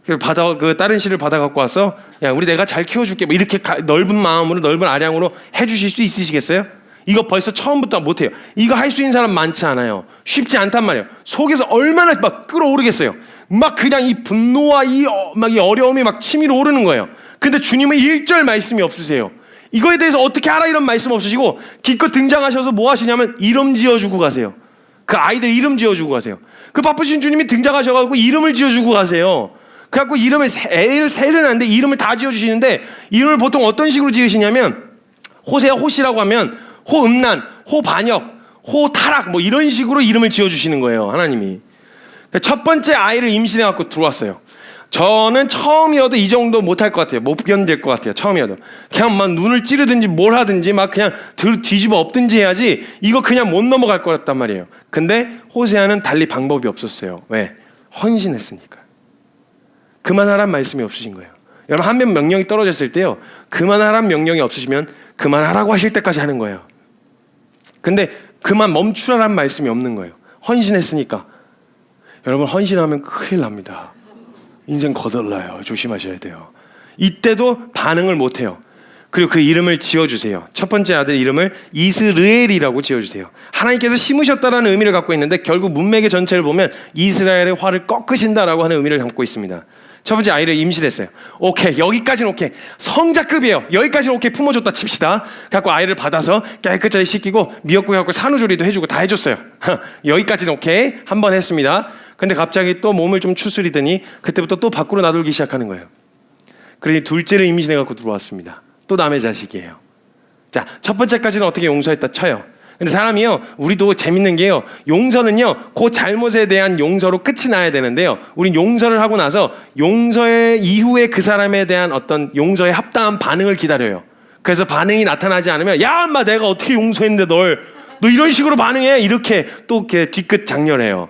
그 다른 씨를 받아 갖고 와서 야 우리 내가 잘 키워줄게 뭐 이렇게 넓은 마음으로 넓은 아량으로 해주실 수 있으시겠어요? 이거 벌써 처음부터 못해요. 이거 할 수 있는 사람 많지 않아요. 쉽지 않단 말이에요. 속에서 얼마나 막 끌어오르겠어요. 막 그냥 이 분노와 이 어려움이 막 치밀어 오르는 거예요. 근데 주님은 1절 말씀이 없으세요. 이거에 대해서 어떻게 알아 이런 말씀 없으시고 기껏 등장하셔서 뭐 하시냐면 이름 지어주고 가세요. 그 아이들 이름 지어주고 가세요. 그 바쁘신 주님이 등장하셔가지고 이름을 지어주고 가세요. 그래갖고 애를 셋을 낳는데 이름을 다 지어주시는데 이름을 보통 어떤 식으로 지으시냐면 호세아 호시라고 하면 호음란, 호반역, 호타락 뭐 이런 식으로 이름을 지어주시는 거예요. 하나님이. 첫 번째 아이를 임신해갖고 들어왔어요. 저는 처음이어도 이 정도 못할 것 같아요. 못 견딜 것 같아요. 처음이어도. 그냥 막 눈을 찌르든지 뭘 하든지 막 그냥 뒤집어 엎든지 해야지 이거 그냥 못 넘어갈 거였단 말이에요. 근데 호세아는 달리 방법이 없었어요. 왜? 헌신했으니까. 그만하란 말씀이 없으신 거예요. 여러분 한 명 명령이 떨어졌을 때요. 그만하란 명령이 없으시면 그만하라고 하실 때까지 하는 거예요. 근데 그만 멈추라란 말씀이 없는 거예요. 헌신했으니까. 여러분 헌신하면 큰일 납니다. 인생 거덜나요. 조심하셔야 돼요. 이때도 반응을 못해요. 그리고 그 이름을 지어주세요. 첫 번째 아들 이름을 이스르엘이라고 지어주세요. 하나님께서 심으셨다라는 의미를 갖고 있는데 결국 문맥의 전체를 보면 이스라엘의 화를 꺾으신다라고 하는 의미를 담고 있습니다. 첫 번째 아이를 임신했어요. 오케이, 여기까지는 오케이. 성자급이에요. 여기까지는 오케이. 품어줬다 칩시다. 그래갖고 아이를 받아서 깨끗하게 씻기고 미역국 해갖고 산후조리도 해주고 다 해줬어요. 여기까지는 오케이. 한 번 했습니다. 근데 갑자기 또 몸을 좀 추스리더니 그때부터 또 밖으로 나돌기 시작하는 거예요. 그러니 둘째를 임신해갖고 들어왔습니다. 또 남의 자식이에요. 자, 첫 번째까지는 어떻게 용서했다 쳐요. 근데 사람이요, 우리도 재밌는 게요, 용서는요, 그 잘못에 대한 용서로 끝이 나야 되는데요, 우린 용서를 하고 나서 용서의 이후에 그 사람에 대한 어떤 용서에 합당한 반응을 기다려요. 그래서 반응이 나타나지 않으면 야 엄마 내가 어떻게 용서했는데 너 이런 식으로 반응해 이렇게 또 이렇게 뒤끝 장렬해요.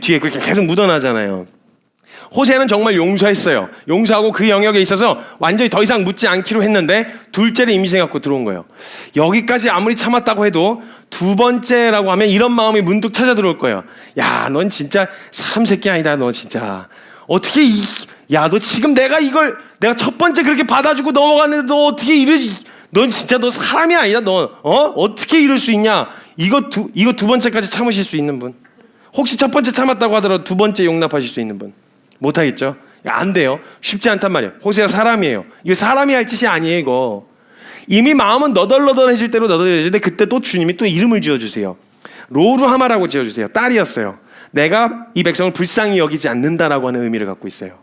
뒤에 그렇게 계속 묻어나잖아요. 호세아는 정말 용서했어요. 용서하고 그 영역에 있어서 완전히 더 이상 묻지 않기로 했는데 둘째를 임신해갖고 들어온 거예요. 여기까지 아무리 참았다고 해도 두 번째라고 하면 이런 마음이 문득 찾아 들어올 거예요. 야, 넌 진짜 사람 새끼 아니다. 너 진짜 어떻게 야, 너 지금 내가 첫 번째 그렇게 받아주고 넘어갔는데 너 어떻게 이러지? 넌 진짜 너 사람이 아니다. 너 어떻게 이럴 수 있냐? 이거 두 번째까지 참으실 수 있는 분? 혹시 첫 번째 참았다고 하더라도 두 번째 용납하실 수 있는 분? 못하겠죠? 안 돼요. 쉽지 않단 말이에요. 호세아 사람이에요. 이거 사람이 할 짓이 아니에요. 이거 이미 마음은 너덜너덜해질 대로 너덜해지는데 그때 또 주님이 또 이름을 지어주세요. 로루하마라고 지어주세요. 딸이었어요. 내가 이 백성을 불쌍히 여기지 않는다라고 하는 의미를 갖고 있어요.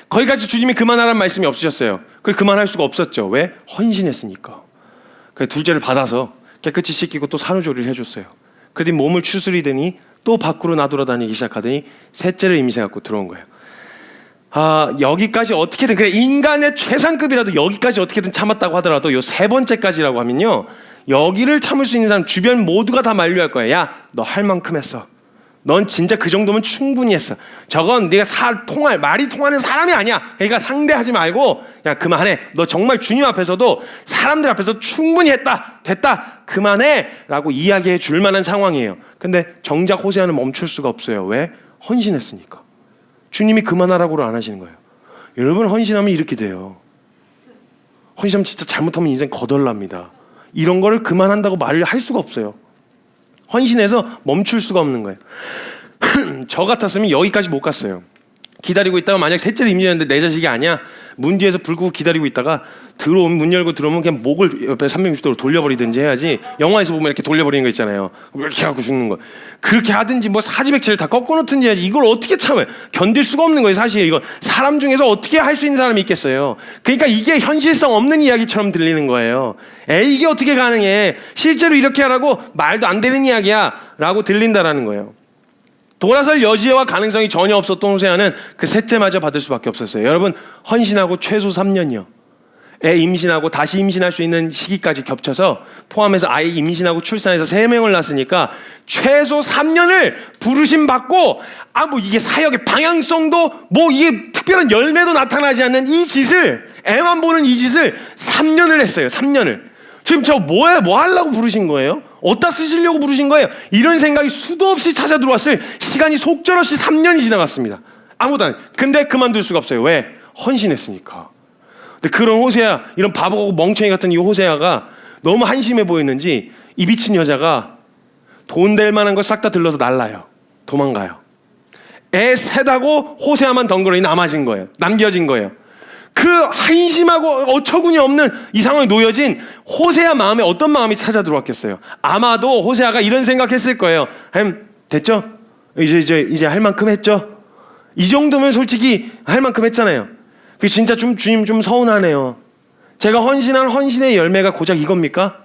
거기까지 주님이 그만하라는 말씀이 없으셨어요. 그걸 그만할 수가 없었죠. 왜? 헌신했으니까. 그래서 둘째를 받아서 깨끗이 씻기고 또 산후조리를 해줬어요. 그러더니 몸을 추스리더니 또 밖으로 나돌아다니기 시작하더니 셋째를 임신해갖고 들어온 거예요. 여기까지 어떻게든 그래 인간의 최상급이라도 여기까지 어떻게든 참았다고 하더라도 요 세 번째까지라고 하면요, 여기를 참을 수 있는 사람 주변 모두가 다 만류할 거예요. 야, 너 할 만큼 했어. 넌 진짜 그 정도면 충분히 했어. 저건 네가 말이 통하는 사람이 아니야. 그러니까 상대하지 말고 야 그만해. 너 정말 주님 앞에서도 사람들 앞에서 충분히 됐다 그만해 라고 이야기해 줄 만한 상황이에요. 근데 정작 호세아는 멈출 수가 없어요. 왜? 헌신했으니까. 주님이 그만하라고를 안 하시는 거예요. 여러분 헌신하면 이렇게 돼요. 헌신하면 진짜 잘못하면 인생 거덜납니다. 이런 거를 그만한다고 말을 할 수가 없어요. 헌신해서 멈출 수가 없는 거예요. 저 같았으면 여기까지 못 갔어요. 기다리고 있다가 만약 셋째를 임신했는데 내 자식이 아니야. 문 뒤에서 불 끄고 기다리고 있다가 문 열고 들어오면 그냥 목을 옆에 360도로 돌려버리든지 해야지. 영화에서 보면 이렇게 돌려버리는 거 있잖아요. 이렇게 하고 죽는 거. 그렇게 하든지 뭐 사지백체를 다 꺾어놓든지 해야지. 이걸 어떻게 참아요? 견딜 수가 없는 거예요. 사실 이거 사람 중에서 어떻게 할 수 있는 사람이 있겠어요. 그러니까 이게 현실성 없는 이야기처럼 들리는 거예요. 이게 어떻게 가능해? 실제로 이렇게 하라고 말도 안 되는 이야기야 라고 들린다라는 거예요. 돌아설 여지와 가능성이 전혀 없었던 호세아는 그 셋째마저 받을 수밖에 없었어요. 여러분 헌신하고 최소 3년이요. 애 임신하고 다시 임신할 수 있는 시기까지 겹쳐서 포함해서 아이 임신하고 출산해서 3명을 낳았으니까 최소 3년을 부르심 받고 뭐 이게 사역의 방향성도 뭐 이게 특별한 열매도 나타나지 않는 이 짓을, 애만 보는 이 짓을 3년을 했어요. 3년을. 지금 저 뭐 하려고 부르신 거예요? 어디다 쓰시려고 부르신 거예요? 이런 생각이 수도 없이 찾아 들어왔을 시간이 속절없이 3년이 지나갔습니다. 아무것도 안 해. 근데 그만둘 수가 없어요. 왜? 헌신했으니까. 근데 그런 호세아, 이런 바보고 멍청이 같은 이 호세아가 너무 한심해 보였는지 이 미친 여자가 돈 될 만한 걸 싹 다 들러서 날라요. 도망가요. 애 셋하고 호세아만 덩그러니 남아진 거예요. 남겨진 거예요. 그 한심하고 어처구니 없는 이 상황에 놓여진 호세아 마음에 어떤 마음이 찾아 들어왔겠어요? 아마도 호세아가 이런 생각했을 거예요. 됐죠? 이제 할 만큼 했죠? 이 정도면 솔직히 할 만큼 했잖아요. 그 진짜 좀 주님 좀 서운하네요. 제가 헌신한 헌신의 열매가 고작 이겁니까?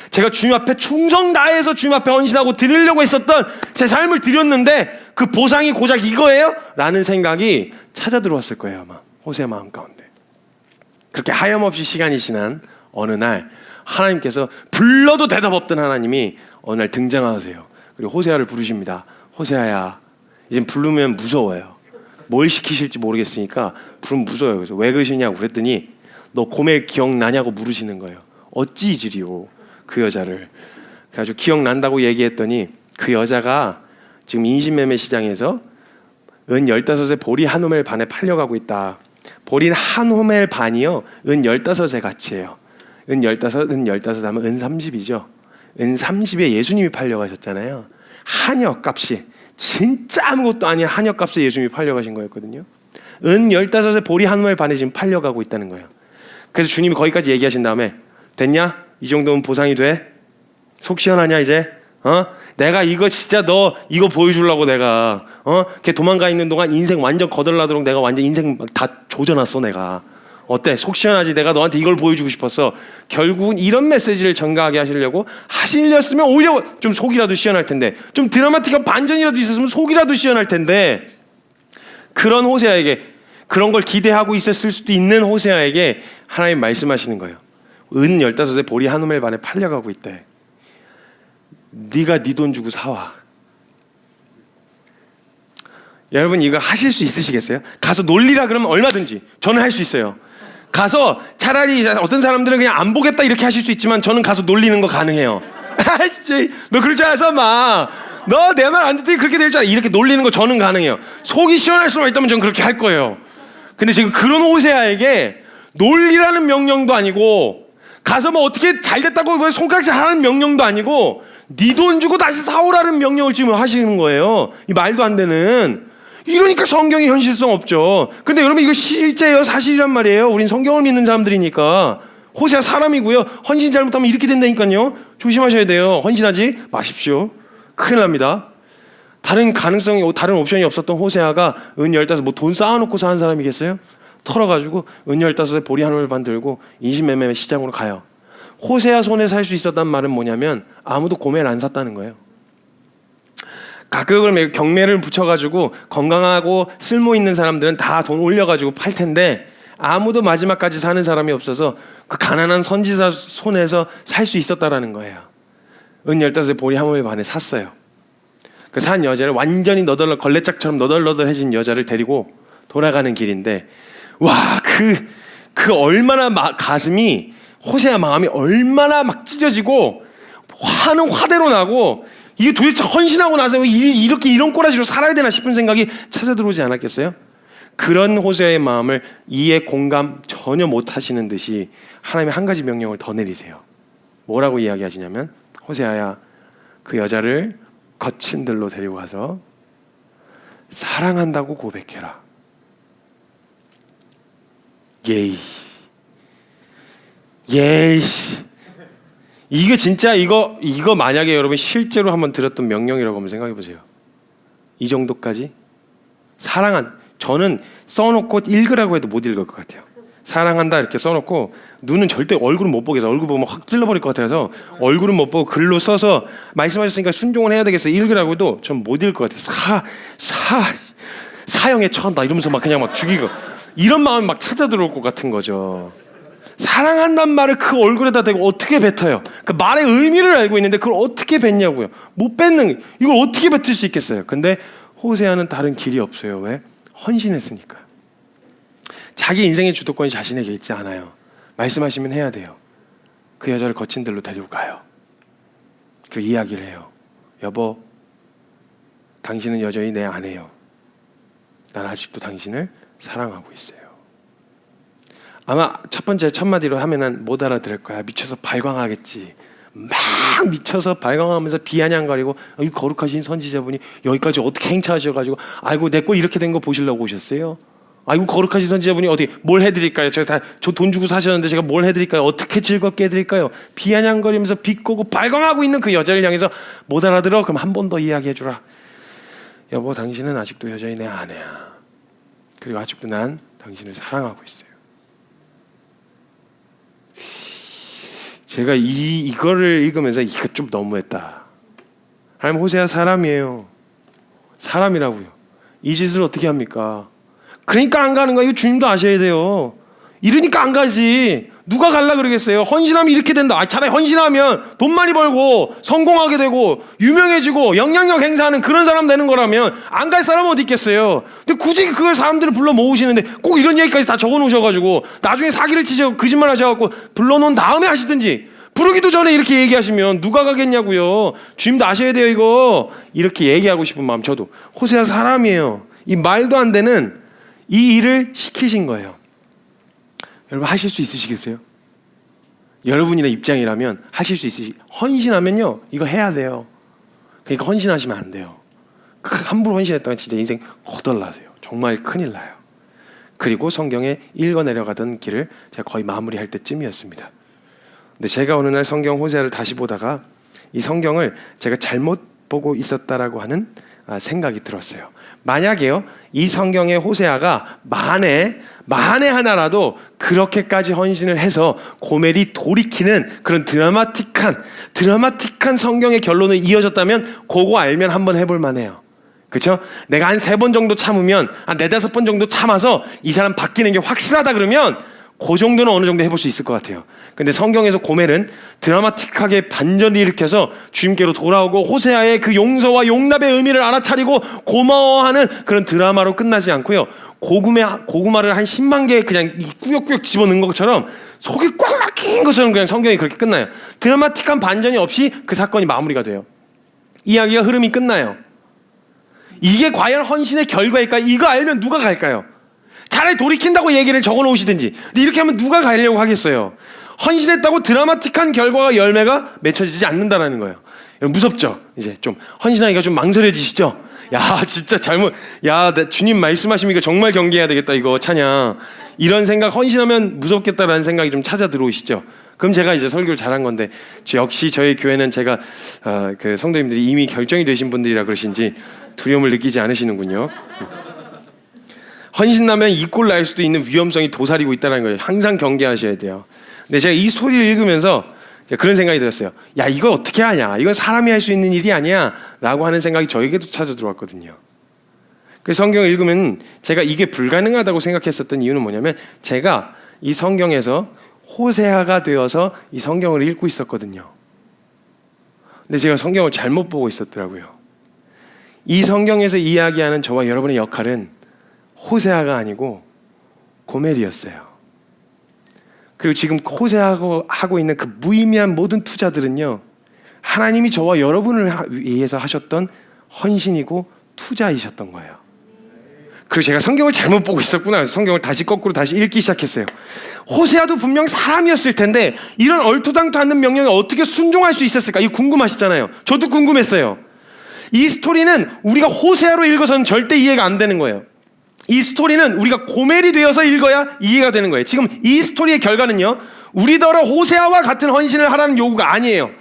제가 주님 앞에 충성 다해서 주님 앞에 헌신하고 드리려고 했었던 제 삶을 드렸는데 그 보상이 고작 이거예요? 라는 생각이 찾아 들어왔을 거예요, 아마. 호세아 마음 가운데. 그렇게 하염없이 시간이 지난 어느 날 하나님께서 불러도 대답 없던 하나님이 어느 날 등장하세요. 그리고 호세아를 부르십니다. 호세아야, 이젠 부르면 무서워요. 뭘 시키실지 모르겠으니까 부르면 무서워요. 그래서 왜 그러시냐고 그랬더니 너 고멜 기억나냐고 물으시는 거예요. 어찌 잊으리요, 그 여자를. 그래가지고 기억난다고 얘기했더니 그 여자가 지금 인신매매 시장에서 은 15에 보리 한 호멜 반에 팔려가고 있다. 보리 한 호멜 반이요, 은 15의 가치예요. 은 15 하면 은 30이죠. 은 30에 예수님이 팔려가셨잖아요. 한역 값이, 진짜 아무것도 아닌 한역 값에 예수님이 팔려가신 거였거든요. 은 15에 보리 한 호멜 반에 지금 팔려가고 있다는 거예요. 그래서 주님이 거기까지 얘기하신 다음에 됐냐? 이 정도면 보상이 돼? 속 시원하냐 이제? 내가 이거 진짜 너 이거 보여주려고 내가 걔 도망가 있는 동안 인생 완전 거덜나도록 내가 완전 인생 다 조져놨어 내가. 어때? 속 시원하지? 내가 너한테 이걸 보여주고 싶었어. 결국은 이런 메시지를 전가하게 하시려고 하시렸으면 오히려 좀 속이라도 시원할 텐데, 좀 드라마틱한 반전이라도 있었으면 속이라도 시원할 텐데, 그런 호세아에게, 그런 걸 기대하고 있었을 수도 있는 호세아에게 하나님 말씀하시는 거예요. 은 15에 보리 한 호멜 반에 팔려가고 있대. 네가 네 돈 주고 사와. 여러분 이거 하실 수 있으시겠어요? 가서 놀리라 그러면 얼마든지 저는 할 수 있어요. 가서 차라리 어떤 사람들은 그냥 안 보겠다 이렇게 하실 수 있지만 저는 가서 놀리는 거 가능해요. 너 그럴 줄 알았어 마. 너 내 말 안 듣더니 그렇게 될 줄 알아. 이렇게 놀리는 거 저는 가능해요. 속이 시원할 수만 있다면 저는 그렇게 할 거예요. 근데 지금 그런 호세아에게 놀리라는 명령도 아니고, 가서 뭐 어떻게 잘 됐다고 뭐 손가락질 하라는 명령도 아니고, 네 돈 주고 다시 사오라는 명령을 지금 하시는 거예요. 이 말도 안 되는. 이러니까 성경이 현실성 없죠. 근데 여러분 이거 실제예요, 사실이란 말이에요. 우린 성경을 믿는 사람들이니까. 호세아 사람이고요. 헌신 잘못하면 이렇게 된다니까요. 조심하셔야 돼요. 헌신하지 마십시오. 큰일 납니다. 다른 가능성이, 다른 옵션이 없었던 호세아가 은 15 뭐 돈 쌓아놓고 사는 사람이겠어요? 털어가지고 은 15에 보리 한 호멜 반 들고 인신매매 시장으로 가요. 호세아 손에 살 수 있었단 말은 뭐냐면 아무도 고멜 안 샀다는 거예요. 가격을 경매를 붙여가지고 건강하고 쓸모 있는 사람들은 다 돈 올려가지고 팔 텐데 아무도 마지막까지 사는 사람이 없어서 그 가난한 선지자 손에서 살 수 있었다라는 거예요. 은 15에 보리 한 호멜 반에 샀어요. 그 산 여자를 완전히 걸레짝처럼 너덜너덜해진 여자를 데리고 돌아가는 길인데, 와, 그 얼마나 가슴이, 호세아 마음이 얼마나 막 찢어지고 화는 화대로 나고, 이게 도대체 헌신하고 나서 이렇게 이런 꼬라지로 살아야 되나 싶은 생각이 찾아 들어오지 않았겠어요? 그런 호세아의 마음을 이해 공감 전혀 못 하시는 듯이 하나님이 한 가지 명령을 더 내리세요. 뭐라고 이야기하시냐면, 호세아야, 그 여자를 거친 들로 데리고 가서 사랑한다고 고백해라. 예이. 이게 진짜 이거 만약에 여러분 실제로 한번 들었던 명령이라고 한번 생각해 보세요. 이 정도까지 저는 써놓고 읽으라고 해도 못 읽을 것 같아요. 사랑한다 이렇게 써놓고 눈은 절대 얼굴은 못 보겠어. 얼굴 보면 확 찔러버릴 것 같아서 얼굴은 못 보고 글로 써서 말씀하셨으니까 순종을 해야 되겠어. 읽으라고 해도 전 못 읽을 것 같아요. 사형에 처한다 이러면서 막 그냥 막 죽이고 이런 마음이 막 찾아 들어올 것 같은 거죠. 사랑한다는 말을 그 얼굴에다 대고 어떻게 뱉어요? 그 말의 의미를 알고 있는데 그걸 어떻게 뱉냐고요. 못 뱉는, 이걸 어떻게 뱉을 수 있겠어요? 근데 호세아는 다른 길이 없어요. 왜? 헌신했으니까. 자기 인생의 주도권이 자신에게 있지 않아요. 말씀하시면 해야 돼요. 그 여자를 거친 들로 데리고 가요. 그리고 이야기를 해요. 여보, 당신은 여전히 내 아내요. 난 아직도 당신을 사랑하고 있어요. 아마 첫 번째 첫 마디로 하면은 못 알아들을 거야. 미쳐서 발광하겠지. 막 미쳐서 발광하면서 비아냥거리고 이 거룩하신 선지자분이 여기까지 어떻게 행차하셔가지고 아이고 내 꼴 이렇게 된 거 보시려고 오셨어요? 아이고 거룩하신 선지자분이 어떻게 뭘 해드릴까요? 제가 다 저 돈 주고 사셨는데 제가 뭘 해드릴까요? 어떻게 즐겁게 해드릴까요? 비아냥거리면서 비꼬고 발광하고 있는 그 여자를 향해서 못 알아들어? 그럼 한 번 더 이야기해주라. 여보, 당신은 아직도 여전히 내 아내야. 그리고 아직도 난 당신을 사랑하고 있어요. 제가 이거를 읽으면서 이거 좀 너무했다. 하나님, 호세아 사람이에요. 사람이라고요. 이 짓을 어떻게 합니까? 그러니까 안 가는 거예요. 이거 주님도 아셔야 돼요. 이러니까 안 가지. 누가 갈라 그러겠어요? 헌신하면 이렇게 된다. 차라리 헌신하면 돈 많이 벌고 성공하게 되고 유명해지고 영향력 행사하는 그런 사람 되는 거라면 안 갈 사람은 어디 있겠어요? 근데 굳이 그걸 사람들을 불러 모으시는데 꼭 이런 얘기까지 다 적어 놓으셔가지고 나중에 사기를 치셔서 거짓말 하셔갖고 불러놓은 다음에 하시든지, 부르기도 전에 이렇게 얘기하시면 누가 가겠냐고요. 주님도 아셔야 돼요. 이거 이렇게 얘기하고 싶은 마음. 저도 호세아 사람이에요. 이 말도 안 되는 이 일을 시키신 거예요. 여러분 하실 수 있으시겠어요? 여러분이나 입장이라면 하실 수 헌신하면요 이거 해야 돼요. 그러니까 헌신하시면 안 돼요. 함부로 헌신했다가 진짜 인생 거덜나세요. 정말 큰일 나요. 그리고 성경에 읽어 내려가던 길을 제가 거의 마무리할 때쯤이었습니다. 근데 제가 어느 날 성경 호세아를 다시 보다가 이 성경을 제가 잘못 보고 있었다라고 하는 생각이 들었어요. 만약에요 이 성경의 호세아가 만에 하나라도 그렇게까지 헌신을 해서 고멜이 돌이키는 그런 드라마틱한 성경의 결론을 이어졌다면 그거 알면 한번 해볼 만해요. 그렇죠? 내가 한 3번 정도 참으면 한 4-5번 정도 참아서 이 사람 바뀌는 게 확실하다 그러면 그 정도는 어느 정도 해볼 수 있을 것 같아요. 근데 성경에서 고멜은 드라마틱하게 반전을 일으켜서 주님께로 돌아오고 호세아의 그 용서와 용납의 의미를 알아차리고 고마워하는 그런 드라마로 끝나지 않고요. 고구마를 한 10만 개 그냥 꾸역꾸역 집어넣은 것처럼 속이 꽉 막힌 것처럼 그냥 성경이 그렇게 끝나요. 드라마틱한 반전이 없이 그 사건이 마무리가 돼요. 이야기가 흐름이 끝나요. 이게 과연 헌신의 결과일까? 이거 알면 누가 갈까요? 차라리 돌이킨다고 얘기를 적어놓으시든지. 근데 이렇게 하면 누가 가려고 하겠어요? 헌신했다고 드라마틱한 결과가 열매가 맺혀지지 않는다라는 거예요. 무섭죠? 이제 좀 헌신하기가 좀 망설여지시죠? 야 진짜 야 주님 말씀하시니까 정말 경계해야 되겠다 이거 찬양. 이런 생각, 헌신하면 무섭겠다라는 생각이 좀 찾아 들어오시죠? 그럼 제가 이제 설교를 잘한 건데 역시 저희 교회는 제가 그 성도님들이 이미 결정이 되신 분들이라 그러신지 두려움을 느끼지 않으시는군요. 헌신하면 이 꼴 날 수도 있는 위험성이 도사리고 있다는 거예요. 항상 경계하셔야 돼요. 근데 제가 이 스토리를 읽으면서 그런 생각이 들었어요. 야 이거 어떻게 하냐? 이건 사람이 할 수 있는 일이 아니야 라고 하는 생각이 저에게도 찾아 들어왔거든요. 그래서 성경을 읽으면 제가 이게 불가능하다고 생각했었던 이유는 뭐냐면 제가 이 성경에서 호세아가 되어서 이 성경을 읽고 있었거든요. 근데 제가 성경을 잘못 보고 있었더라고요. 이 성경에서 이야기하는 저와 여러분의 역할은 호세아가 아니고 고멜이었어요. 그리고 지금 호세아가 하고 있는 그 무의미한 모든 투자들은요 하나님이 저와 여러분을 위해서 하셨던 헌신이고 투자이셨던 거예요. 그리고 제가 성경을 잘못 보고 있었구나. 그래서 성경을 거꾸로 다시 읽기 시작했어요. 호세아도 분명 사람이었을 텐데 이런 얼토당토 않는 명령에 어떻게 순종할 수 있었을까? 이거 궁금하시잖아요. 저도 궁금했어요. 이 스토리는 우리가 호세아로 읽어서는 절대 이해가 안 되는 거예요. 이 스토리는 우리가 고멜이 되어서 읽어야 이해가 되는 거예요. 지금 이 스토리의 결과는요 우리더러 호세아와 같은 헌신을 하라는 요구가 아니에요.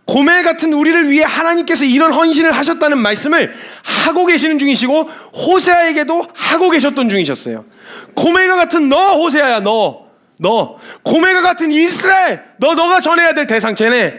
고멜 같은 우리를 위해 하나님께서 이런 헌신을 하셨다는 말씀을 하고 계시는 중이시고 호세아에게도 하고 계셨던 중이셨어요. 고멜과 같은 너 호세아야, 너 고멜과 같은 이스라엘, 너가 전해야 될 대상, 쟤네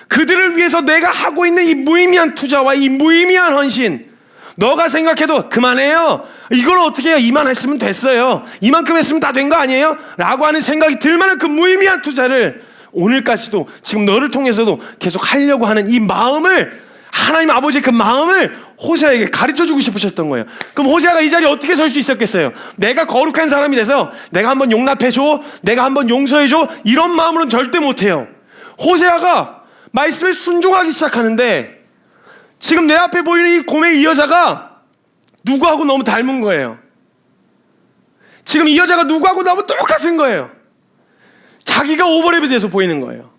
그들을 위해서 내가 하고 있는 이 무의미한 투자와 이 무의미한 헌신, 너가 생각해도 그만해요. 이걸 어떻게 해요? 이만 했으면 됐어요. 이만큼 했으면 다 된 거 아니에요? 라고 하는 생각이 들 만한 그 무의미한 투자를 오늘까지도 지금 너를 통해서도 계속 하려고 하는 이 마음을, 하나님 아버지의 그 마음을 호세아에게 가르쳐주고 싶으셨던 거예요. 그럼 호세아가 이 자리에 어떻게 설 수 있었겠어요? 내가 거룩한 사람이 돼서 내가 한번 용납해줘, 내가 한번 용서해줘, 이런 마음으로는 절대 못해요. 호세아가 말씀에 순종하기 시작하는데 지금 내 앞에 보이는 이 고멜 이 여자가 누구하고 너무 닮은 거예요. 지금 이 여자가 누구하고 너무 똑같은 거예요. 자기가 오버랩이 돼서 보이는 거예요.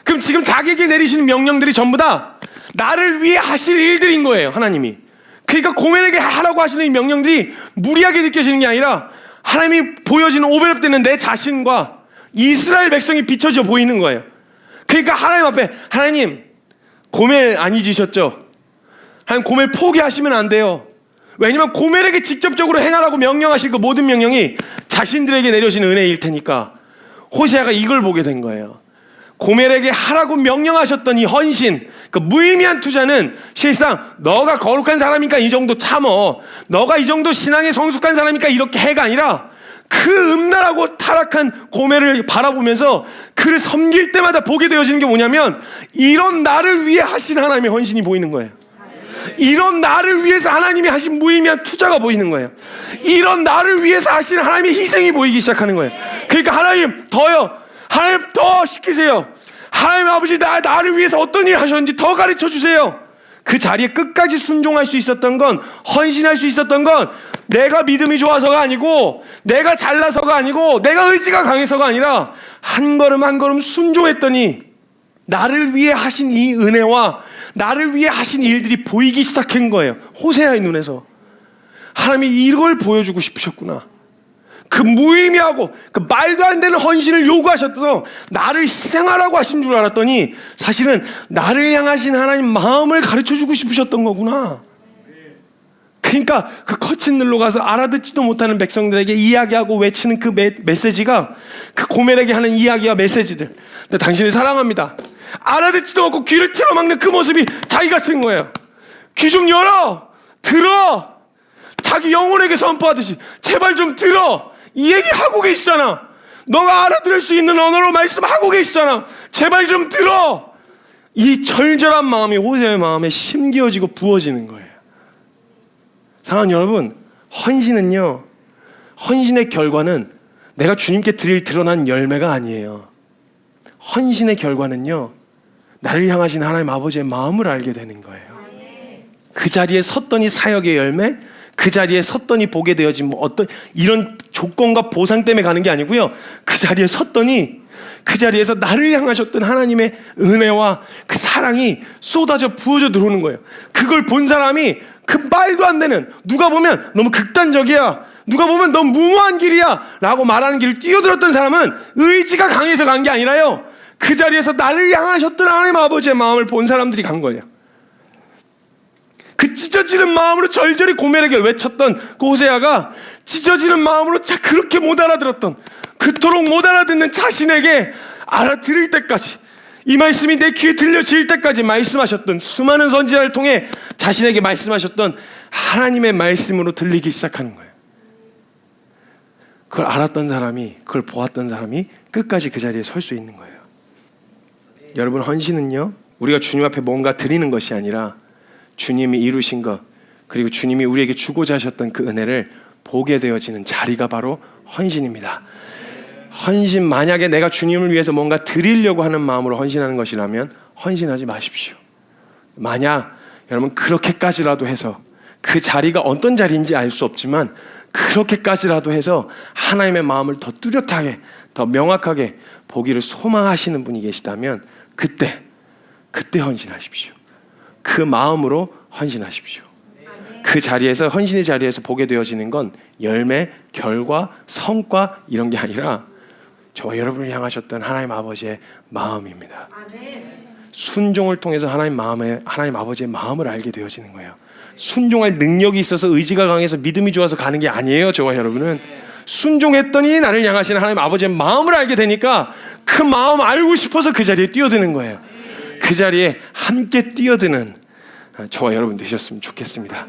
그럼 지금 자기에게 내리시는 명령들이 전부 다 나를 위해 하실 일들인 거예요. 하나님이. 그러니까 고멜에게 하라고 하시는 이 명령들이 무리하게 느껴지는 게 아니라 하나님이 보여지는 오버랩되는 내 자신과 이스라엘 백성이 비춰져 보이는 거예요. 그러니까 하나님 앞에 하나님 고멜 안 잊으셨죠? 하나님 고멜 포기하시면 안 돼요. 왜냐면 고멜에게 직접적으로 행하라고 명령하실 그 모든 명령이 자신들에게 내려진 은혜일 테니까 호세아가 이걸 보게 된 거예요. 고멜에게 하라고 명령하셨던 이 헌신, 그 무의미한 투자는 실상 너가 거룩한 사람이니까 이 정도 참어, 너가 이 정도 신앙에 성숙한 사람이니까 이렇게 해가 아니라 그 음란하고 타락한 고멜을 바라보면서 그를 섬길 때마다 보게 되어지는 게 뭐냐면 이런 나를 위해 하신 하나님의 헌신이 보이는 거예요. 이런 나를 위해서 하나님이 하신 무의미한 투자가 보이는 거예요. 이런 나를 위해서 하신 하나님의 희생이 보이기 시작하는 거예요. 그러니까 하나님 더요, 하나님 더 시키세요. 하나님 아버지 나를 위해서 어떤 일을 하셨는지 더 가르쳐 주세요. 그 자리에 끝까지 순종할 수 있었던 건, 헌신할 수 있었던 건 내가 믿음이 좋아서가 아니고 내가 잘나서가 아니고 내가 의지가 강해서가 아니라 한 걸음 한 걸음 순종했더니 나를 위해 하신 이 은혜와 나를 위해 하신 일들이 보이기 시작한 거예요. 호세아의 눈에서 하나님이 이걸 보여주고 싶으셨구나. 그 무의미하고 그 말도 안 되는 헌신을 요구하셨던 나를 희생하라고 하신 줄 알았더니 사실은 나를 향하신 하나님 마음을 가르쳐주고 싶으셨던 거구나. 그러니까 그 거친들로 가서 알아듣지도 못하는 백성들에게 이야기하고 외치는 그 메시지가 그 고멜에게 하는 이야기와 메시지들. 근데 당신을 사랑합니다. 알아듣지도 않고 귀를 틀어막는 그 모습이 자기 같은 거예요. 귀 좀 열어, 들어. 자기 영혼에게 선포하듯이 제발 좀 들어. 이 얘기 하고 계시잖아. 너가 알아들을 수 있는 언어로 말씀하고 계시잖아. 제발 좀 들어. 이 절절한 마음이 호세아의 마음에 심겨지고 부어지는 거예요. 사랑하는 여러분, 헌신은요, 헌신의 결과는 내가 주님께 드러난 열매가 아니에요. 헌신의 결과는요, 나를 향하신 하나님 아버지의 마음을 알게 되는 거예요. 그 자리에 섰더니 사역의 열매, 그 자리에 섰더니 보게 되어진 뭐 어떤 이런 조건과 보상 때문에 가는 게 아니고요. 그 자리에 섰더니 그 자리에서 나를 향하셨던 하나님의 은혜와 그 사랑이 쏟아져 부어져 들어오는 거예요. 그걸 본 사람이 그 말도 안 되는, 누가 보면 너무 극단적이야, 누가 보면 너무 무모한 길이야 라고 말하는 길을 뛰어들었던 사람은 의지가 강해서 간 게 아니라요, 그 자리에서 나를 향하셨던 하나님 아버지의 마음을 본 사람들이 간 거예요. 그 찢어지는 마음으로 절절히 고멜에게 외쳤던 그 호세아가 찢어지는 마음으로 그렇게 못 알아들었던, 그토록 못 알아듣는 자신에게 알아들을 때까지, 이 말씀이 내 귀에 들려질 때까지 말씀하셨던, 수많은 선지자를 통해 자신에게 말씀하셨던 하나님의 말씀으로 들리기 시작하는 거예요. 그걸 알았던 사람이, 그걸 보았던 사람이 끝까지 그 자리에 설 수 있는 거예요. 여러분, 헌신은요, 우리가 주님 앞에 뭔가 드리는 것이 아니라 주님이 이루신 것, 그리고 주님이 우리에게 주고자 하셨던 그 은혜를 보게 되어지는 자리가 바로 헌신입니다. 헌신, 만약에 내가 주님을 위해서 뭔가 드리려고 하는 마음으로 헌신하는 것이라면 헌신하지 마십시오. 만약 여러분 그렇게까지라도 해서, 그 자리가 어떤 자리인지 알 수 없지만 그렇게까지라도 해서 하나님의 마음을 더 뚜렷하게, 더 명확하게 보기를 소망하시는 분이 계시다면 그때 헌신하십시오. 그 마음으로 헌신하십시오. 그 자리에서, 헌신의 자리에서 보게 되어지는 건 열매, 결과, 성과 이런 게 아니라 저와 여러분을 향하셨던 하나님 아버지의 마음입니다. 순종을 통해서 하나님 아버지의 마음을 알게 되어지는 거예요. 순종할 능력이 있어서, 의지가 강해서, 믿음이 좋아서 가는 게 아니에요. 저와 여러분은 순종했더니 나를 향하시는 하나님 아버지의 마음을 알게 되니까 그 마음 알고 싶어서 그 자리에 뛰어드는 거예요. 그 자리에 함께 뛰어드는 저와 여러분 되셨으면 좋겠습니다.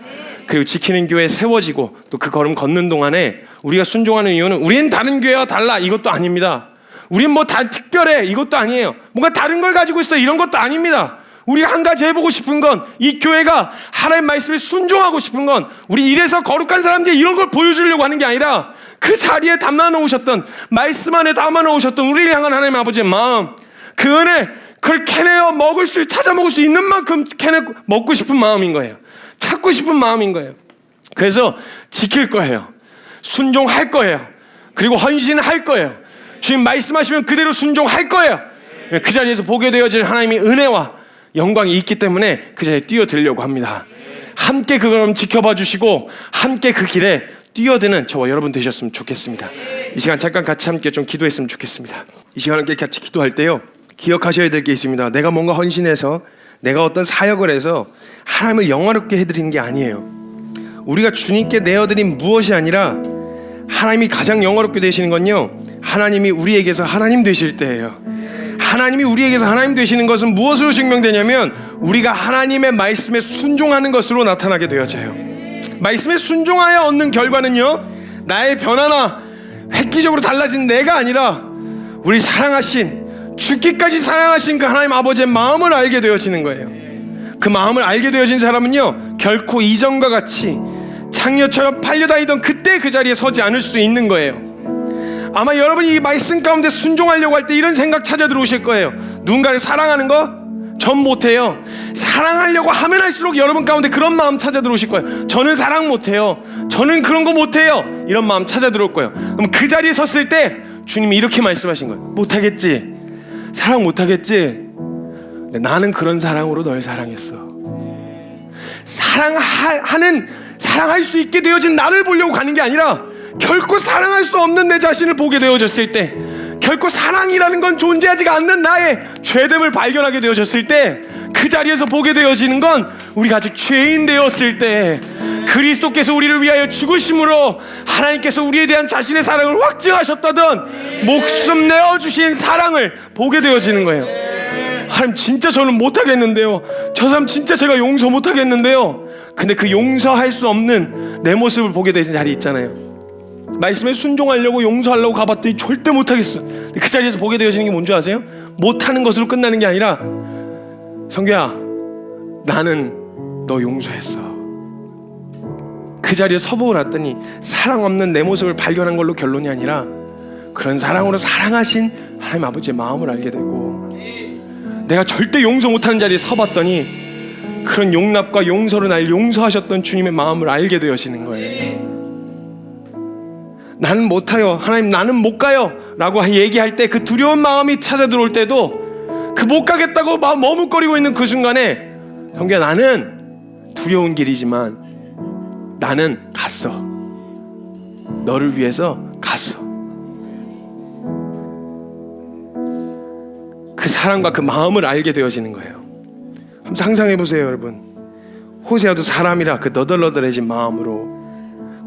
그리고 지키는 교회 세워지고 또 그 걸음 걷는 동안에 우리가 순종하는 이유는 우린 다른 교회와 달라 이것도 아닙니다. 우린 뭐 다 특별해 이것도 아니에요. 뭔가 다른 걸 가지고 있어 이런 것도 아닙니다. 우리가 한 가지 해보고 싶은 건, 이 교회가 하나님 말씀에 순종하고 싶은 건, 우리 이래서 거룩한 사람들이 이런 걸 보여주려고 하는 게 아니라 그 자리에 담아 놓으셨던, 말씀 안에 담아 놓으셨던 우리를 향한 하나님 아버지의 마음, 그 은혜, 그걸 캐내어 찾아 먹을 수 있는 만큼 먹고 싶은 마음인 거예요. 찾고 싶은 마음인 거예요. 그래서 지킬 거예요. 순종할 거예요. 그리고 헌신할 거예요. 주님 말씀하시면 그대로 순종할 거예요. 그 자리에서 보게 되어질 하나님의 은혜와 영광이 있기 때문에 그 자리에 뛰어들려고 합니다. 함께 그걸 지켜봐 주시고 함께 그 길에 뛰어드는 저와 여러분 되셨으면 좋겠습니다. 이 시간 잠깐 같이 함께 좀 기도했으면 좋겠습니다. 이 시간 함께 같이 기도할 때요, 기억하셔야 될 게 있습니다. 내가 뭔가 헌신해서 내가 어떤 사역을 해서 하나님을 영화롭게 해드리는 게 아니에요. 우리가 주님께 내어드린 무엇이 아니라 하나님이 가장 영화롭게 되시는 건요, 하나님이 우리에게서 하나님 되실 때예요. 하나님이 우리에게서 하나님 되시는 것은 무엇으로 증명되냐면 우리가 하나님의 말씀에 순종하는 것으로 나타나게 되어져요. 말씀에 순종하여 얻는 결과는요, 나의 변화나 획기적으로 달라진 내가 아니라 우리 사랑하신, 죽기까지 사랑하신 그 하나님 아버지의 마음을 알게 되어지는 거예요. 그 마음을 알게 되어진 사람은요, 결코 이전과 같이 창녀처럼 팔려다니던 그때 그 자리에 서지 않을 수 있는 거예요. 아마 여러분이 이 말씀 가운데 순종하려고 할 때 이런 생각 찾아 들어오실 거예요. 누군가를 사랑하는 거? 전 못해요. 사랑하려고 하면 할수록 여러분 가운데 그런 마음 찾아 들어오실 거예요. 저는 사랑 못해요. 저는 그런 거 못해요. 이런 마음 찾아 들어올 거예요. 그럼 그 자리에 섰을 때 주님이 이렇게 말씀하신 거예요. 못하겠지? 사랑 못하겠지? 근데 나는 그런 사랑으로 널 사랑했어. 사랑할 수 있게 되어진 나를 보려고 가는 게 아니라 결코 사랑할 수 없는 내 자신을 보게 되어졌을 때, 결코 사랑이라는 건 존재하지가 않는 나의 죄됨을 발견하게 되어졌을 때, 그 자리에서 보게 되어지는 건 우리가 아직 죄인 되었을 때 그리스도께서 우리를 위하여 죽으심으로 하나님께서 우리에 대한 자신의 사랑을 확증하셨다던 목숨 내어주신 사랑을 보게 되어지는 거예요. 하나님, 진짜 저는 못하겠는데요. 저 사람 진짜 제가 용서 못하겠는데요. 근데 그 용서할 수 없는 내 모습을 보게 되는 자리 있잖아요. 말씀에 순종하려고 용서하려고 가봤더니 절대 못하겠어. 그 자리에서 보게 되어지는 게 뭔지 아세요? 못하는 것으로 끝나는 게 아니라, 성규야, 나는 너 용서했어. 그 자리에 서보고 났더니 사랑 없는 내 모습을 발견한 걸로 결론이 아니라 그런 사랑으로 사랑하신 하나님 아버지의 마음을 알게 되고, 내가 절대 용서 못하는 자리에 서봤더니 그런 용납과 용서로 날 용서하셨던 주님의 마음을 알게 되어지는 거예요. 나는 못해요, 하나님 나는 못 가요 라고 얘기할 때 그 두려운 마음이 찾아 들어올 때도, 그 못 가겠다고 막 머뭇거리고 있는 그 순간에, 성규야, 나는 두려운 길이지만 나는 갔어. 너를 위해서 갔어. 그 사랑과 그 마음을 알게 되어지는 거예요. 한번 상상해 보세요, 여러분. 호세아도 사람이라 그 너덜너덜해진 마음으로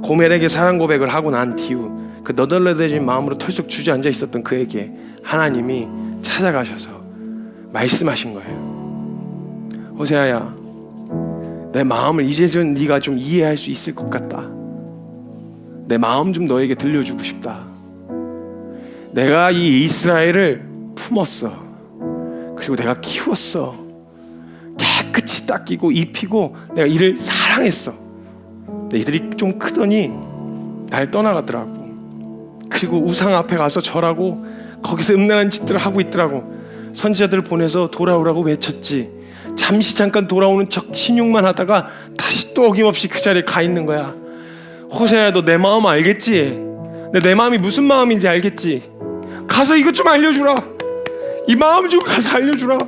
고멜에게 사랑 고백을 하고 난 뒤후 그 너덜너덜해진 마음으로 털썩 주저앉아 있었던 그에게 하나님이 찾아가셔서 말씀하신 거예요. 호세아야, 내 마음을 이제 좀 네가 좀 이해할 수 있을 것 같다. 내 마음 좀 너에게 들려주고 싶다. 내가 이 이스라엘을 품었어. 그리고 내가 키웠어. 깨끗이 닦이고 입히고 내가 이를 사랑했어. 근데 이들이 좀 크더니 날 떠나가더라고. 그리고 우상 앞에 가서 절하고 거기서 음란한 짓들을 하고 있더라고. 선지자들을 보내서 돌아오라고 외쳤지. 잠시 잠깐 돌아오는 척 신용만 하다가 다시 또 어김없이 그 자리에 가 있는 거야. 호세야, 너 내 마음 알겠지? 내 마음이 무슨 마음인지 알겠지? 가서 이것 좀 알려주라. 이 마음 좀 가서 알려주라.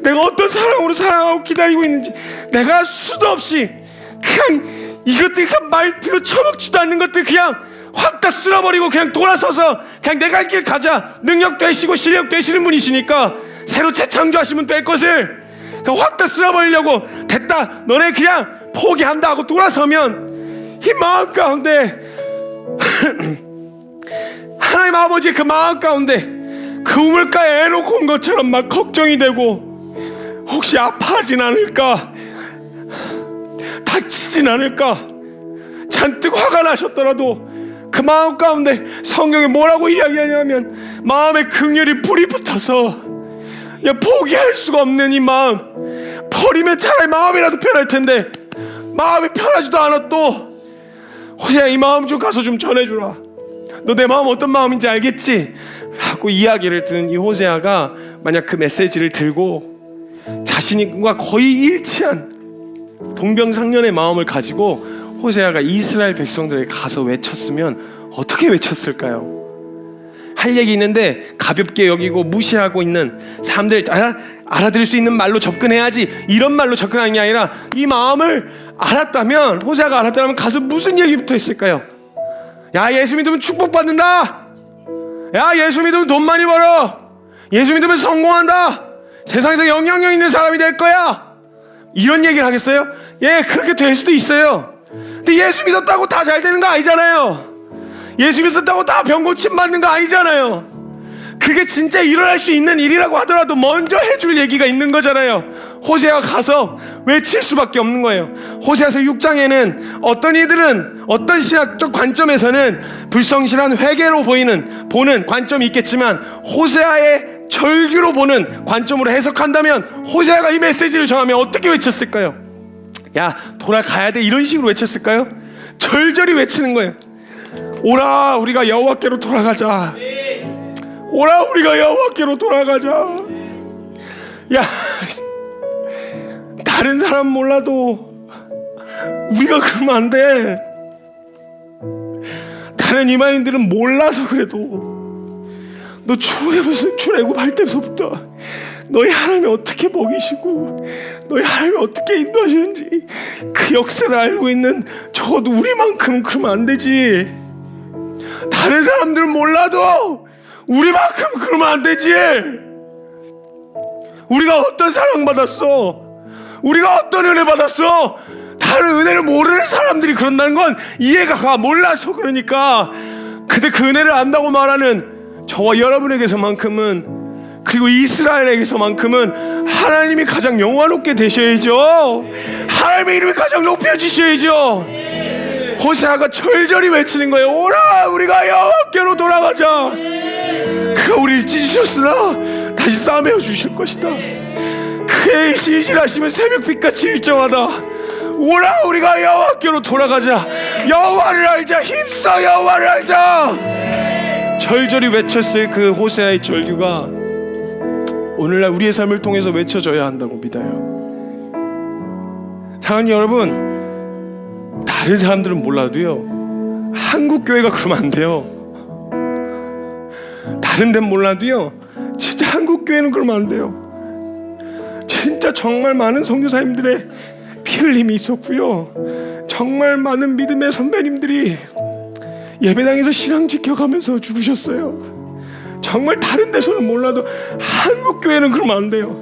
내가 어떤 사랑으로 사랑하고 기다리고 있는지. 내가 수도 없이 그냥 이것들 말 필요 처먹지도 않는 것들 그냥 확 다 쓸어버리고 그냥 돌아서서 그냥 내가 갈 길 가자. 능력 되시고 실력 되시는 분이시니까 새로 재창조하시면 될 것을 그냥 확 다 쓸어버리려고, 됐다, 너네 그냥 포기한다 하고 돌아서면 이 마음 가운데 하나님 아버지의 그 마음 가운데 그 우물가에 애 놓고 온 것처럼 막 걱정이 되고, 혹시 아파하진 않을까, 다치진 않을까, 잔뜩 화가 나셨더라도 그 마음 가운데 성경에 뭐라고 이야기하냐면, 마음에 긍휼이 불이 붙어서 포기할 수가 없는 이 마음, 버리면 차라리 마음이라도 편할 텐데 마음이 편하지도 않아. 또 호세야, 이 마음 좀 가서 좀 전해주라. 너 내 마음 어떤 마음인지 알겠지? 라고 이야기를 듣는 이 호세아가 만약 그 메시지를 들고 자신과 거의 일치한 동병상련의 마음을 가지고 호세아가 이스라엘 백성들에게 가서 외쳤으면 어떻게 외쳤을까요? 할 얘기 있는데 가볍게 여기고 무시하고 있는 사람들, 알아들을 수 있는 말로 접근해야지, 이런 말로 접근하는 게 아니라 이 마음을 알았다면, 호세아가 알았다면 가서 무슨 얘기부터 했을까요? 야, 예수 믿으면 축복받는다. 야, 예수 믿으면 돈 많이 벌어. 예수 믿으면 성공한다. 세상에서 영향력 있는 사람이 될 거야. 이런 얘기를 하겠어요? 예, 그렇게 될 수도 있어요. 근데 예수 믿었다고 다 잘 되는 거 아니잖아요. 예수 믿었다고 다 병 고침 받는 거 아니잖아요. 그게 진짜 일어날 수 있는 일이라고 하더라도 먼저 해줄 얘기가 있는 거잖아요. 호세아가 가서 외칠 수밖에 없는 거예요. 호세아서 6장에는 어떤 이들은 어떤 신학적 관점에서는 불성실한 회개로 보는 관점이 있겠지만, 호세아의 절규로 보는 관점으로 해석한다면 호세아가 이 메시지를 전하면 어떻게 외쳤을까요? 야, 돌아가야 돼, 이런 식으로 외쳤을까요? 절절히 외치는 거예요. 오라, 우리가 여호와께로 돌아가자. 오라, 우리가 여호와께로 돌아가자. 야, 다른 사람 몰라도 우리가 그러면 안 돼. 다른 이방인들은 몰라서 그래도 너 출애굽할 때부터 너희 하나님이 어떻게 먹이시고 너희 하나님이 어떻게 인도하시는지 그 역사를 알고 있는 적어도 우리만큼은 그러면 안 되지. 다른 사람들은 몰라도 우리만큼은 그러면 안 되지. 우리가 어떤 사랑 받았어, 우리가 어떤 은혜 받았어. 다른 은혜를 모르는 사람들이 그런다는 건 이해가 가. 몰라서 그러니까. 근데 그 은혜를 안다고 말하는 저와 여러분에게서만큼은, 그리고 이스라엘에게서만큼은 하나님이 가장 영화롭게 되셔야죠. 하나님의 이름이 가장 높여지셔야죠. 호세아가 절절히 외치는 거예요. 오라, 우리가 여호와께로 돌아가자. 그가 우리를 찢으셨으나 다시 싸매어 주실 것이다. 그의 신실하심은 새벽빛같이 일정하다. 오라, 우리가 여호와께로 돌아가자. 여호와를 알자. 힘써 여호와를 알자. 절절히 외쳤을 그 호세아의 절규가 오늘날 우리의 삶을 통해서 외쳐져야 한다고 믿어요. 사랑하는 여러분, 다른 사람들은 몰라도요, 한국교회가 그러면 안 돼요. 다른 데는 몰라도요, 진짜 한국교회는 그러면 안 돼요. 진짜 정말 많은 선교사님들의 피 흘림이 있었고요, 정말 많은 믿음의 선배님들이 예배당에서 신앙 지켜가면서 죽으셨어요. 정말 다른 데서는 몰라도 한국교회는 그러면 안 돼요.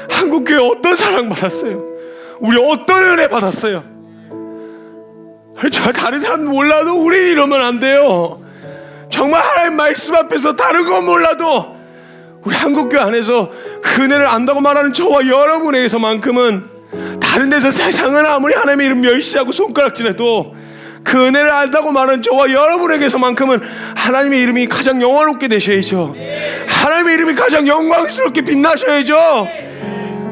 한국교회 어떤 사랑 받았어요? 우리 어떤 은혜 받았어요? 저 다른 사람 몰라도 우린 이러면 안 돼요. 정말 하나님 말씀 앞에서 다른 건 몰라도 우리 한국교회 안에서 그 은혜를 안다고 말하는 저와 여러분에게서만큼은, 다른 데서 세상은 아무리 하나님의 이름 멸시하고 손가락질해도 그 은혜를 안다고 말하는 저와 여러분에게서만큼은 하나님의 이름이 가장 영화롭게 되셔야죠. 하나님의 이름이 가장 영광스럽게 빛나셔야죠.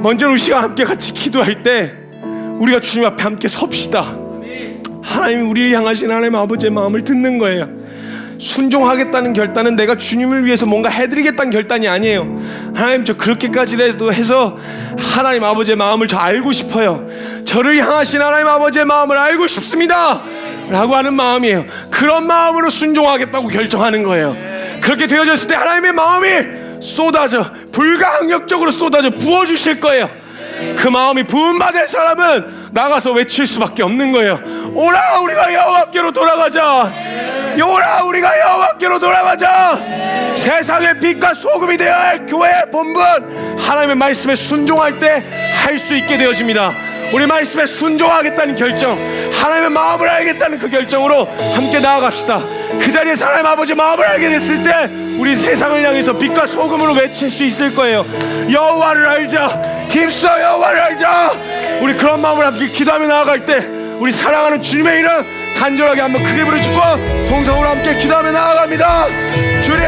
먼저 우리 시간 함께 같이 기도할 때 우리가 주님 앞에 함께 섭시다. 하나님이 우리를 향하신 하나님 아버지의 마음을 듣는 거예요. 순종하겠다는 결단은 내가 주님을 위해서 뭔가 해드리겠다는 결단이 아니에요. 하나님, 저 그렇게까지라도 해서 하나님 아버지의 마음을 저 알고 싶어요. 저를 향하신 하나님 아버지의 마음을 알고 싶습니다 라고 하는 마음이에요. 그런 마음으로 순종하겠다고 결정하는 거예요. 그렇게 되어졌을 때 하나님의 마음이 쏟아져, 불가항력적으로 쏟아져 부어주실 거예요. 그 마음이 부음받을 사람은 나가서 외칠 수밖에 없는 거예요. 오라, 우리가 여호와께로 돌아가자. 오라, 우리가 여호와께로 돌아가자. 세상의 빛과 소금이 되어야 할 교회의 본분, 하나님의 말씀에 순종할 때 할 수 있게 되어집니다. 우리 말씀에 순종하겠다는 결정, 하나님의 마음을 알겠다는 그 결정으로 함께 나아갑시다. 그 자리에서 하나님 아버지 마음을 알게 됐을 때 우리 세상을 향해서 빛과 소금으로 외칠 수 있을 거예요. 여호와를 알자. 힘써 여호와를 알자. 우리 그런 마음을 함께 기도하며 나아갈 때 우리 사랑하는 주님의 이름 간절하게 한번 크게 부르짖고 동성으로 함께 기도하며 나아갑니다. 주님,